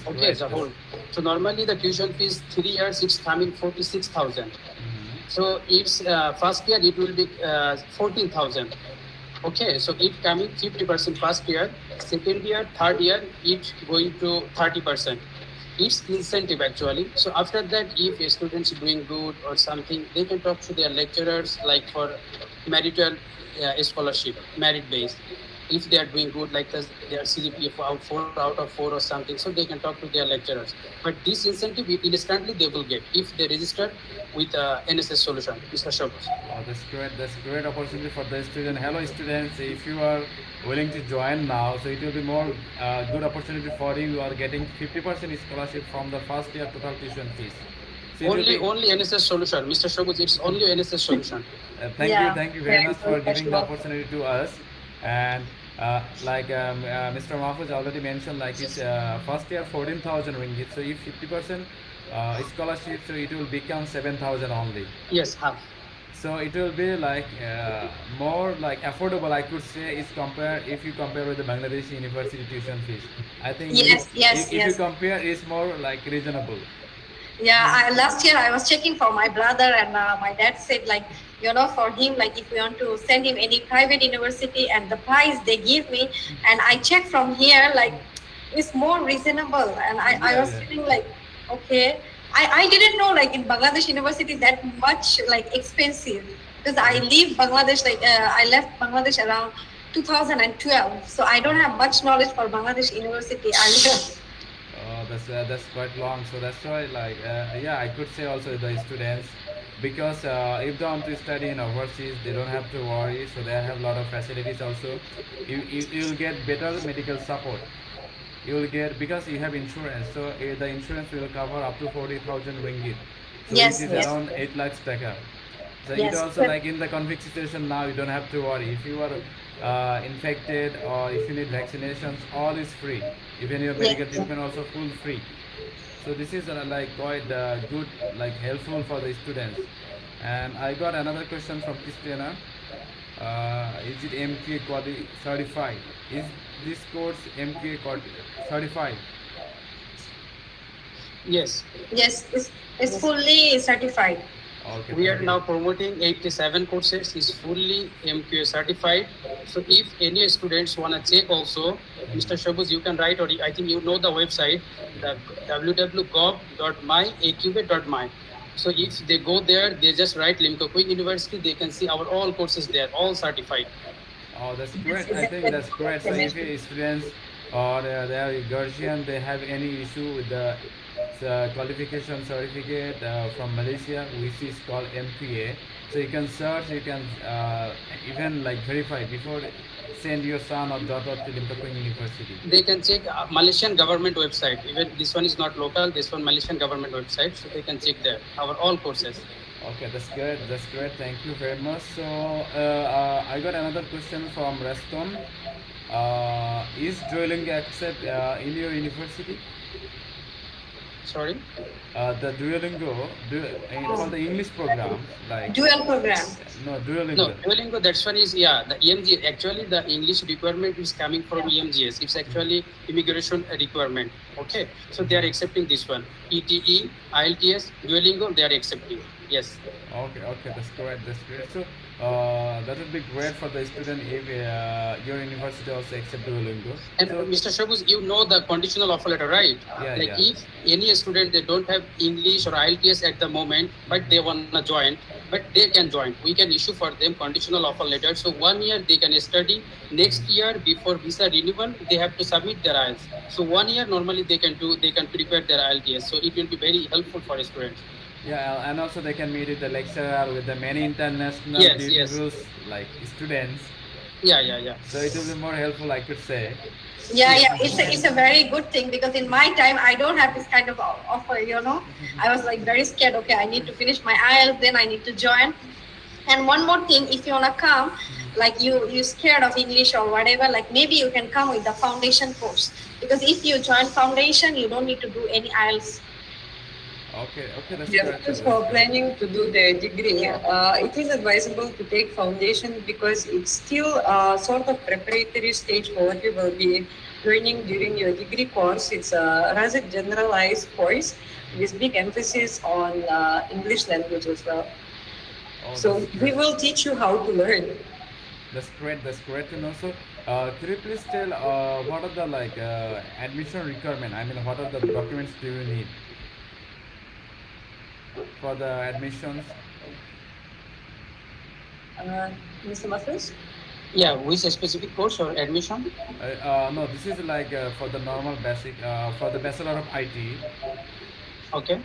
Okay, as a whole. So normally the tuition fees 3 years it's coming 46,000. So it's first year it will be 14,000. Okay, so it coming 50% first year, second year, third year it's going to 30%. It's incentive actually. So after that, if a student is doing good or something, they can talk to their lecturers like for marital scholarship, merit based. If they are doing good, like their CGPA 4 out of 4 or something, so they can talk to their lecturers. But this incentive instantly they will get if they register with NSS Solution, Mr. Shobus. Oh, that's great. That's great opportunity for the student. Hello, students. If you are willing to join now, so it will be more good opportunity for you. You are getting 50% scholarship from the first year total tuition fees. So Only NSS Solution, Mr. Shobus. It's only NSS Solution. Thank you very much for giving the opportunity to us. And Mr. Mahfouz already mentioned, like it's first year 14,000 ringgit. So if 50% scholarship, so it will become 7,000 only. Yes, half. So it will be like more like affordable, I could say, if you compare with the Bangladeshi university tuition fees. I think if you compare, it's more like reasonable. Yeah, last year I was checking for my brother, and my dad said, like, for him, like if we want to send him any private university and the price they give me, and I check from here, like it's more reasonable, and I was feeling like, okay, I didn't know like in Bangladesh university that much like expensive, because I leave Bangladesh, like I left Bangladesh around 2012, so I don't have much knowledge for Bangladesh university earlier. That's quite long. So that's why, like, I could say also the students, because if they want to study in overseas, they don't have to worry. So they have a lot of facilities also. You'll get better medical support. You will get, because you have insurance. So the insurance will cover up to 40,000 ringgit. So Yes, which is yes. around 8 lakhs taka. So Yes, it also, but- like in the conflict situation now, you don't have to worry. If you are infected or if you need vaccinations, all is free. Even your medical treatment also full free. So this is like quite good, like helpful for the students. And I got another question from Christiana. Is it MQA certified? Is this course MQA certified? Yes. Yes, it's fully certified. Okay. We are now promoting 87 courses is fully MQA certified. So if any students want to check also, Mr. Shobus, you can write, or I think you know the website, the www.gov.my.aqb.my. So if they go there, they just write LimKokWing University, they can see our all courses there, all certified. Oh, that's great. I think that's great. So if your students or their guardian, they have any issue with the qualification certificate from Malaysia, which is called MPA. So you can search, you can even like verify before send your son or daughter to LimKokWing University. They can check Malaysian government website. Even this one is not local, this one Malaysian government website. So they can check there, our all courses. Okay, that's good. That's great. Thank you very much. So I got another question from Reston. Is Duolingo accept in your university? Sorry? The Duolingo for the English program, like Dual program. no Duolingo. No, Duolingo, that's one is, the EMG. Actually, the English requirement is coming from EMGS. It's actually immigration requirement. Okay, so they are accepting this one. ETE, IELTS, Duolingo, they are accepting. Yes. Okay, that's great. That's great. So that would be great for the student if your university also accept Duolingo. And Mr. Shobus, you know the conditional offer letter, right? Yeah, like yeah. if any student, they don't have English or IELTS at the moment, but they want to join, but they can join. We can issue for them conditional offer letter. So 1 year they can study. Next year, before visa renewal, they have to submit their IELTS. So 1 year normally they can prepare their IELTS. So it will be very helpful for students. Yeah, and also they can meet with the lecturer, with the many international Yes, beautiful like students. yeah. So it will be more helpful, I could say. Yeah, it's a very good thing because in my time I don't have this kind of offer. I was like very scared. Okay, I need to finish my IELTS, then I need to join. And one more thing, if you wanna come, like you scared of English or whatever, like maybe you can come with the foundation course, because if you join foundation, you don't need to do any IELTS. Okay, that's Yeah, great. because for planning to do the degree, it is advisable to take foundation because it's still a sort of preparatory stage for what you will be learning during your degree course. It's a rather generalized course with big emphasis on English language as well. Oh, So that's we great. will teach you how to learn. That's great. And also, could you please tell what are the like admission requirement? I mean, what are the documents do you need for the admissions? Mr. Mathus? Yeah, which specific course or admission? No, this is like for the normal basic for the Bachelor of IT. Okay.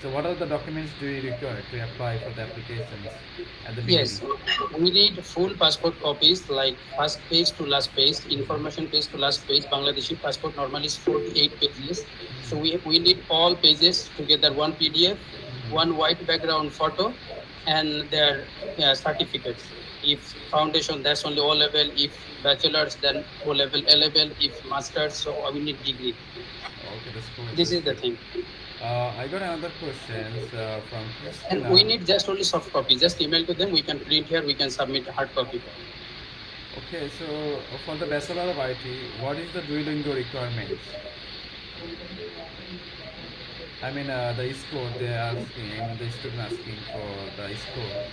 So, what are the documents do you require to apply for the applications at the beginning? Yes, we need full passport copies, like first page to last page, information page to last page. Bangladeshi passport normally is 48 pages. So we need all pages together, one PDF, one white background photo, and their certificates. If foundation, that's only O level. If bachelor's, then O level, A level. If master's, so we need degree. Okay, that's cool. This is the thing. I got another question from Christina. And we need just only soft copy. Just email to them. We can print here. We can submit hard copy. Okay, so for the Bachelor of IT, what is the Duolingo requirements? I mean, the score they are asking, I mean, the student asking for the score.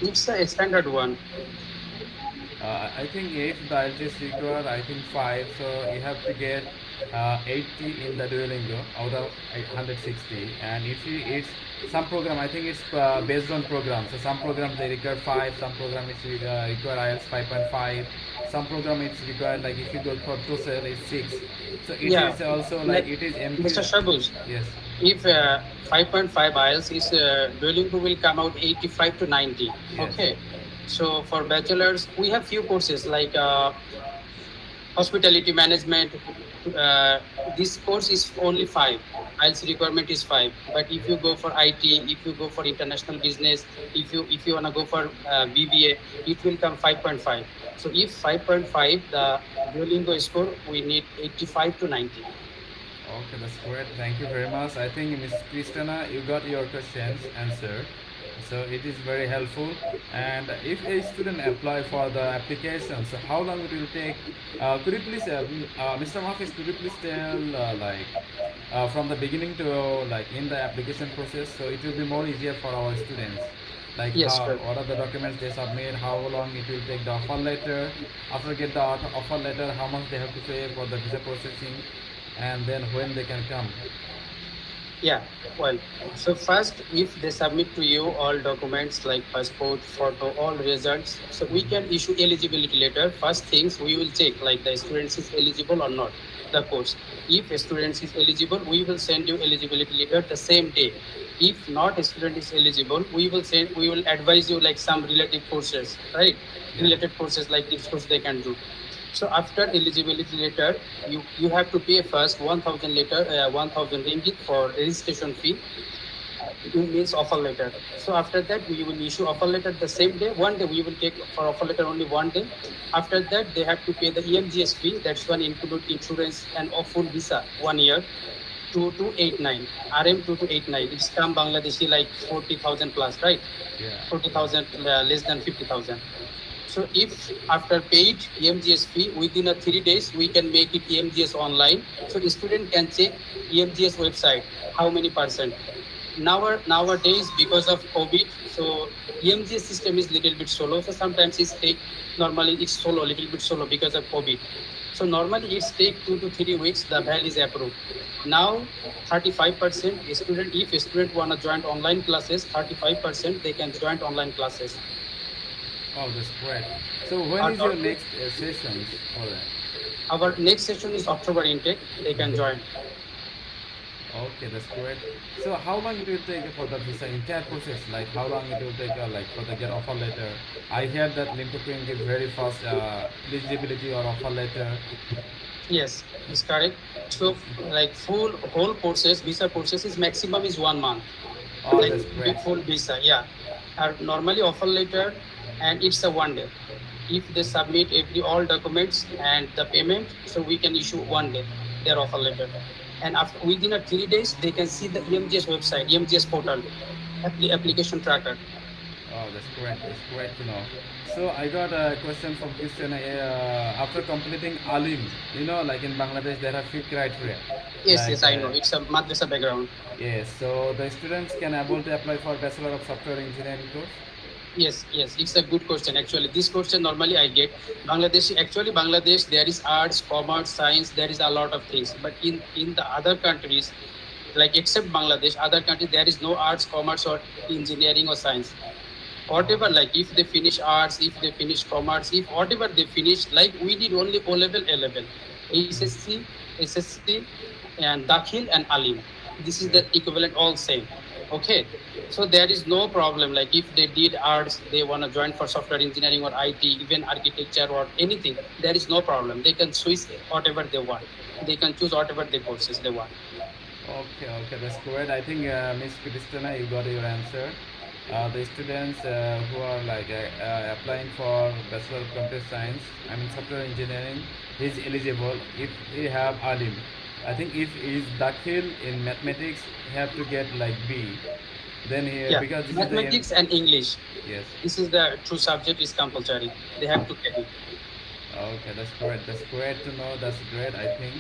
It's a standard one. I think if the IELTS is required, I think 5, so you have to get 80 in the Duolingo out of 160. And if it's some program, I think it's based on program. So some programs they require 5, some program it's require IELTS 5.5. Some program it's required, like if you go for TOEFL it's 6. So it is also like it is Mr. Shabuz. Yes. If 5.5 IELTS is Duolingo will come out 85 to 90. Yes. Okay. So for bachelors, we have few courses like hospitality management. This course is only 5. IELTS requirement is 5. But if you go for IT, if you go for international business, if you wanna go for BBA, it will come 5.5. So if 5.5, the Duolingo score, we need 85 to 90. Okay, that's great. Thank you very much. I think Ms. Christina, you got your questions answered. So it is very helpful. And if a student apply for the application, so how long it will take? Could you please, Mr. Hafiz, could you please tell from the beginning to like in the application process, so it will be more easier for our students. Like Yes, what are the documents they submit, how long it will take the offer letter, after get the offer letter, how much they have to pay for the visa processing, and then when they can come. Yeah, well, so first, if they submit to you all documents like passport, photo, all results, so we can issue eligibility letter. First things we will check like the student is eligible or not, the course. If a student is eligible, we will send you eligibility letter the same day. If not a student is eligible, we will advise you like some related courses, right? Related courses like this course they can do. So after eligibility letter, you have to pay first 1,000 ringgit for registration fee. It means offer letter. So after that, we will issue offer letter the same day. One day we will take for offer letter only one day. After that, they have to pay the EMGS fee. That's one include insurance and a full visa 1 year. 2289 RM 2289. It's come Bangladeshi like 40,000 plus, right? Yeah. 40,000 less than 50,000. So if after paid EMGS fee within 3 days, we can make it EMGS online. So the student can check EMGS website, how many percent. Nowadays, because of COVID, so EMGS system is little bit slow. So sometimes normally it's slow, little bit slow because of COVID. So normally it's take 2 to 3 weeks, the value is approved. Now 35% if a student wanna join online classes, 35% they can join online classes. Oh, that's great. So when is your next session for that? Our next session is October intake. They can join. Okay, that's great. So how long it will take for the visa entire process? Like how long it will take like for the get offer letter? I heard that LimKokWing give very fast eligibility or offer letter. Yes, it's correct. So like whole process, visa process is maximum is 1 month. Oh, Like that's great. full visa, yeah. Normally offer letter, and it's a 1 day. If they submit all documents and the payment, so we can issue 1 day their offer letter. And after within 3 days, they can see the EMGS website, EMGS portal, application tracker. Oh, that's great. That's great to know. So I got a question from Christian. After completing Alim, like in Bangladesh, there are few criteria. Yes, Like, yes, I know. It's a madrasa background. Yes, so the students can able to apply for Bachelor of Software Engineering course. Yes, yes, it's a good question. Actually, this question normally I get. Bangladesh, there is arts, commerce, science, there is a lot of things. But in the other countries, like except Bangladesh, other countries, there is no arts, commerce, or engineering or science. Whatever, like if they finish arts, if they finish commerce, if whatever they finish, like we did only O level, A level, SSC, and Dakhil and Alim. This is the equivalent, all same. Okay, so there is no problem. Like if they did arts, they want to join for software engineering or IT, even architecture or anything, there is no problem. They can switch whatever they want. They can choose whatever the courses they want. Okay, that's great. I think Miss Christina, you got your answer. The students who are like applying for Bachelor of Computer Science, I mean Software Engineering, is eligible if he have Alim. I think if he is Dakhil in mathematics, he have to get like B. Then he, Yeah, because this mathematics and English. Yes. This is the true subject is compulsory. They have to get it. Okay, that's great. That's great to know. That's great, I think.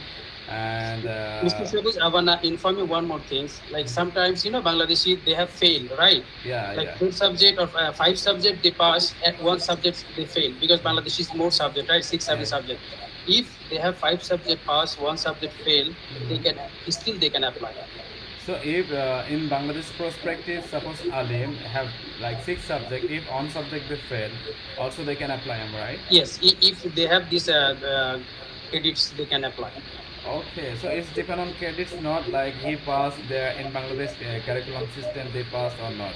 And Mr. Sebus, I wanna inform you one more thing. Like sometimes, Bangladeshi, they have failed, right? yeah, Like yeah. 4 subject or 5 subject they pass, and 1 subject they fail because Bangladesh is more subject, right? 6, 7 subject. If they have 5 subject pass, 1 subject fail, they can apply. So if in Bangladesh perspective, suppose Alim have like 6 subjects, if on subject they fail, also they can apply, am I right? Yes, if they have these credits, they can apply. Okay, so it's depend on credits, not like he passed there in Bangladesh curriculum system, they passed or not.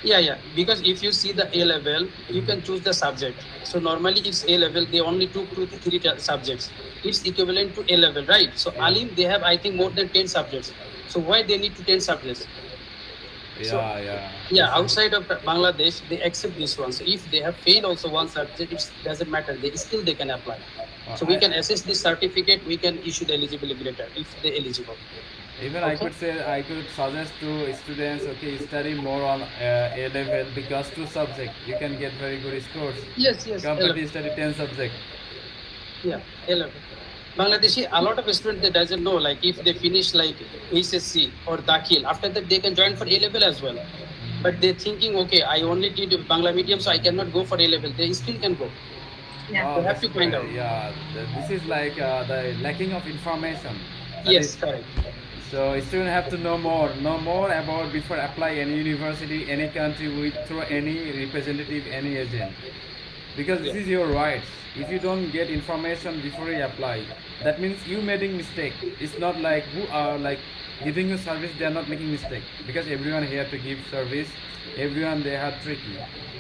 Yeah. Because if you see the A level, you can choose the subject. So normally it's A level, they only took 2 to 3 subjects. It's equivalent to A level, right? So Alim, they have, I think, more than 10 subjects. So why they need to 10 subjects? Yeah. Outside of Bangladesh, they accept this one. So if they have failed also 1 subject, it doesn't matter. They can apply. So we can assess this certificate. We can issue the eligibility letter if they're eligible. Even I could suggest to students, okay, study more on A level because 2 subjects you can get very good scores. Yes. Compared to study 10 subjects. Yeah, A level. Bangladeshi, a lot of students they doesn't know, like if they finish like HSC or Dakhil, after that they can join for A level as well. But they're thinking, okay, I only did Bangla medium, so I cannot go for A level. They still can go. Yeah, they have to find out. Yeah, this is like the lacking of information. Yes, correct. So students have to know more about before apply any university, any country through any representative, any agent. Because this is your rights. If you don't get information before you apply, that means you making mistake. It's not like who are like giving you service, they are not making mistake. Because everyone here to give service, everyone they have tricky.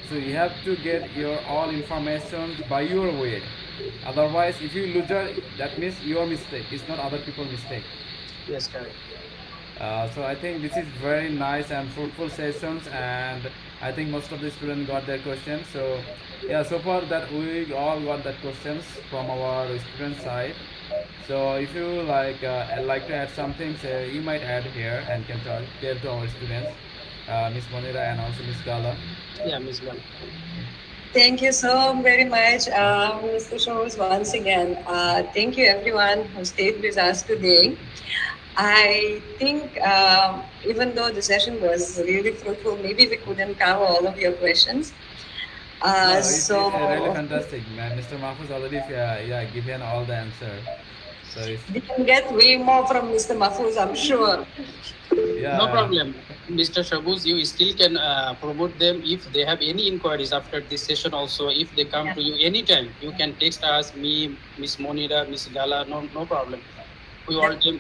So you have to get your all information by your way. Otherwise, if you lose it, that means your mistake. It's not other people's mistake. Yes, correct. So I think this is very nice and fruitful sessions, and I think most of the students got their questions. So yeah, so far that we all got that questions from our student side. So if you like to add something, say you might add here and can tell to our students, Miss Monira and also Miss Gala. Yeah, Miss Gala. Thank you so very much, Mr. Shows, once again. Thank you everyone who stayed with us today. I think even though the session was really fruitful, maybe we couldn't cover all of your questions. It's really fantastic, man. Mr. Mahfouz already given all the answer. So we can get way more from Mr. Mahfouz, I'm sure. Yeah. No problem. Mr. Shabuz, you still can promote them if they have any inquiries after this session also. If they come to you anytime, you can text us, me, Miss Monira, Miss Gala, no problem. We all team.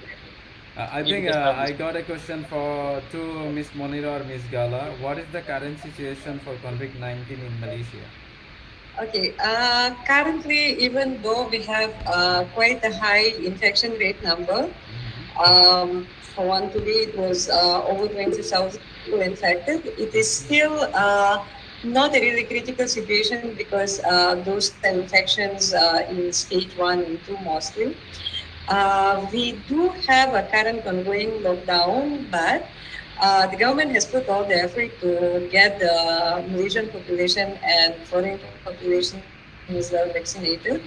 I think I got a question to Miss Monira or Miss Gala. What is the current situation for COVID-19 in Malaysia? Okay, currently, even though we have quite a high infection rate number, for one today it was over 20,000 people infected, it is still not a really critical situation because those infections in stage 1 and 2 mostly. We do have a current ongoing lockdown, but the government has put all the effort to get the Malaysian population and foreign population as well vaccinated.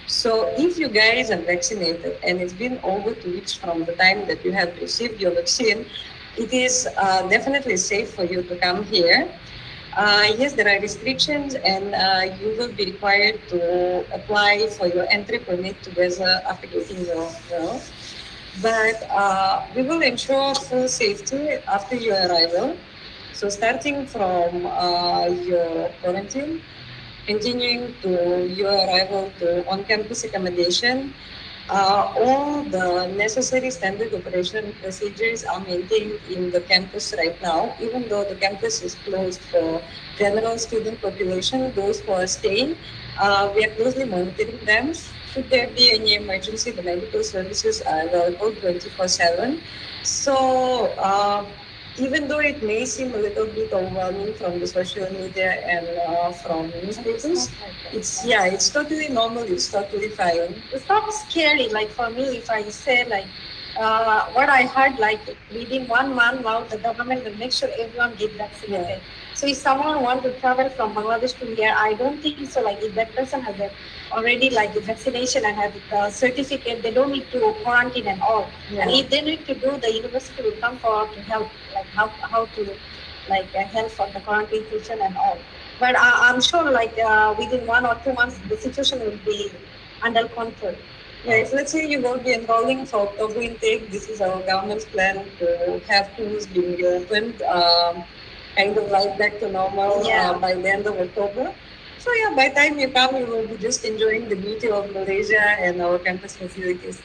So if you guys are vaccinated and it's been over 2 weeks from the time that you have received your vaccine, it is definitely safe for you to come here. Yes, there are restrictions and you will be required to apply for your entry permit to Gaza after getting your but we will ensure full safety after your arrival. So starting from your quarantine, continuing to your arrival to on-campus accommodation, all the necessary standard operation procedures are maintained in the campus right now, even though the campus is closed for general student population, those who are staying, we are closely monitoring them. Should there be any emergency, the medical services are available 24/7. So even though it may seem a little bit overwhelming from the social media and from newspapers, it's totally normal, it's totally fine. It's not scary, like for me, if I say like what I heard, like within 1 month now the government will make sure everyone get vaccinated. So if someone want to travel from Bangladesh to here, I don't think so. Like if that person has already like the vaccination and have the certificate, they don't need to quarantine and all. And if they need to do, the university will come forward to help, like how to like help for the quarantine session and all. But I'm sure like within 1 or 2 months, the situation will be under control. Yeah, if let's say you will be enrolling for October intake, this is our government's plan to have schools being opened, kind of right back to normal by the end of October. So by the time you come, you will be just enjoying the beauty of Malaysia and our campus facilities.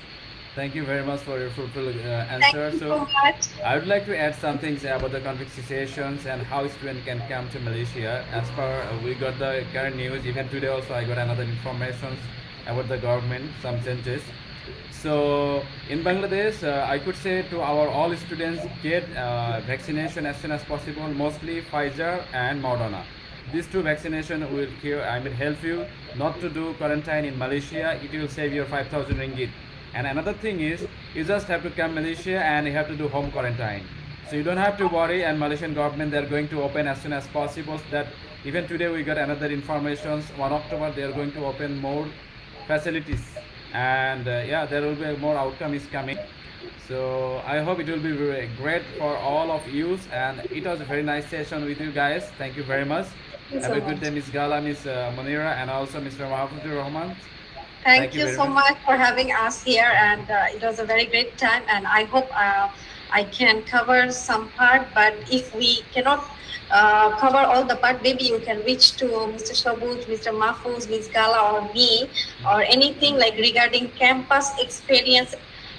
Thank you very much for your fruitful answer. Thank you so much. I would like to add some things about the conflict situations and how students can come to Malaysia. As per we got the current news, even today also I got another information about the government, some changes. So in Bangladesh, I could say to our all students, get vaccination as soon as possible, mostly Pfizer and Moderna. These 2 vaccinations will help you not to do quarantine in Malaysia. It will save you 5,000 ringgit. And another thing is, you just have to come Malaysia and you have to do home quarantine. So you don't have to worry, and Malaysian government, they're going to open as soon as possible. So that even today we got another information, 1 October, they're going to open more facilities. And there will be more outcome is coming. So I hope it will be very great for all of you. And it was a very nice session with you guys. Thank you very much. Have a good day, Miss Gala, Miss Monira, and also Mr. Mahfuzur Rahman. Thank you so much for having us here, and it was a very great time, and I hope I can cover some part, but if we cannot cover all the part, maybe you can reach to Mr. Shabuj, Mr. Mahfuz, Ms. Gala, or me, or anything like regarding campus experience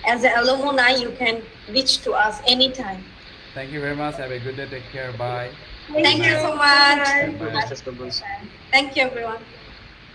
as an alumni, you can reach to us anytime. Thank you very much. Have a good day. Take care. Bye. Thank you so much. Bye. Thank you, everyone.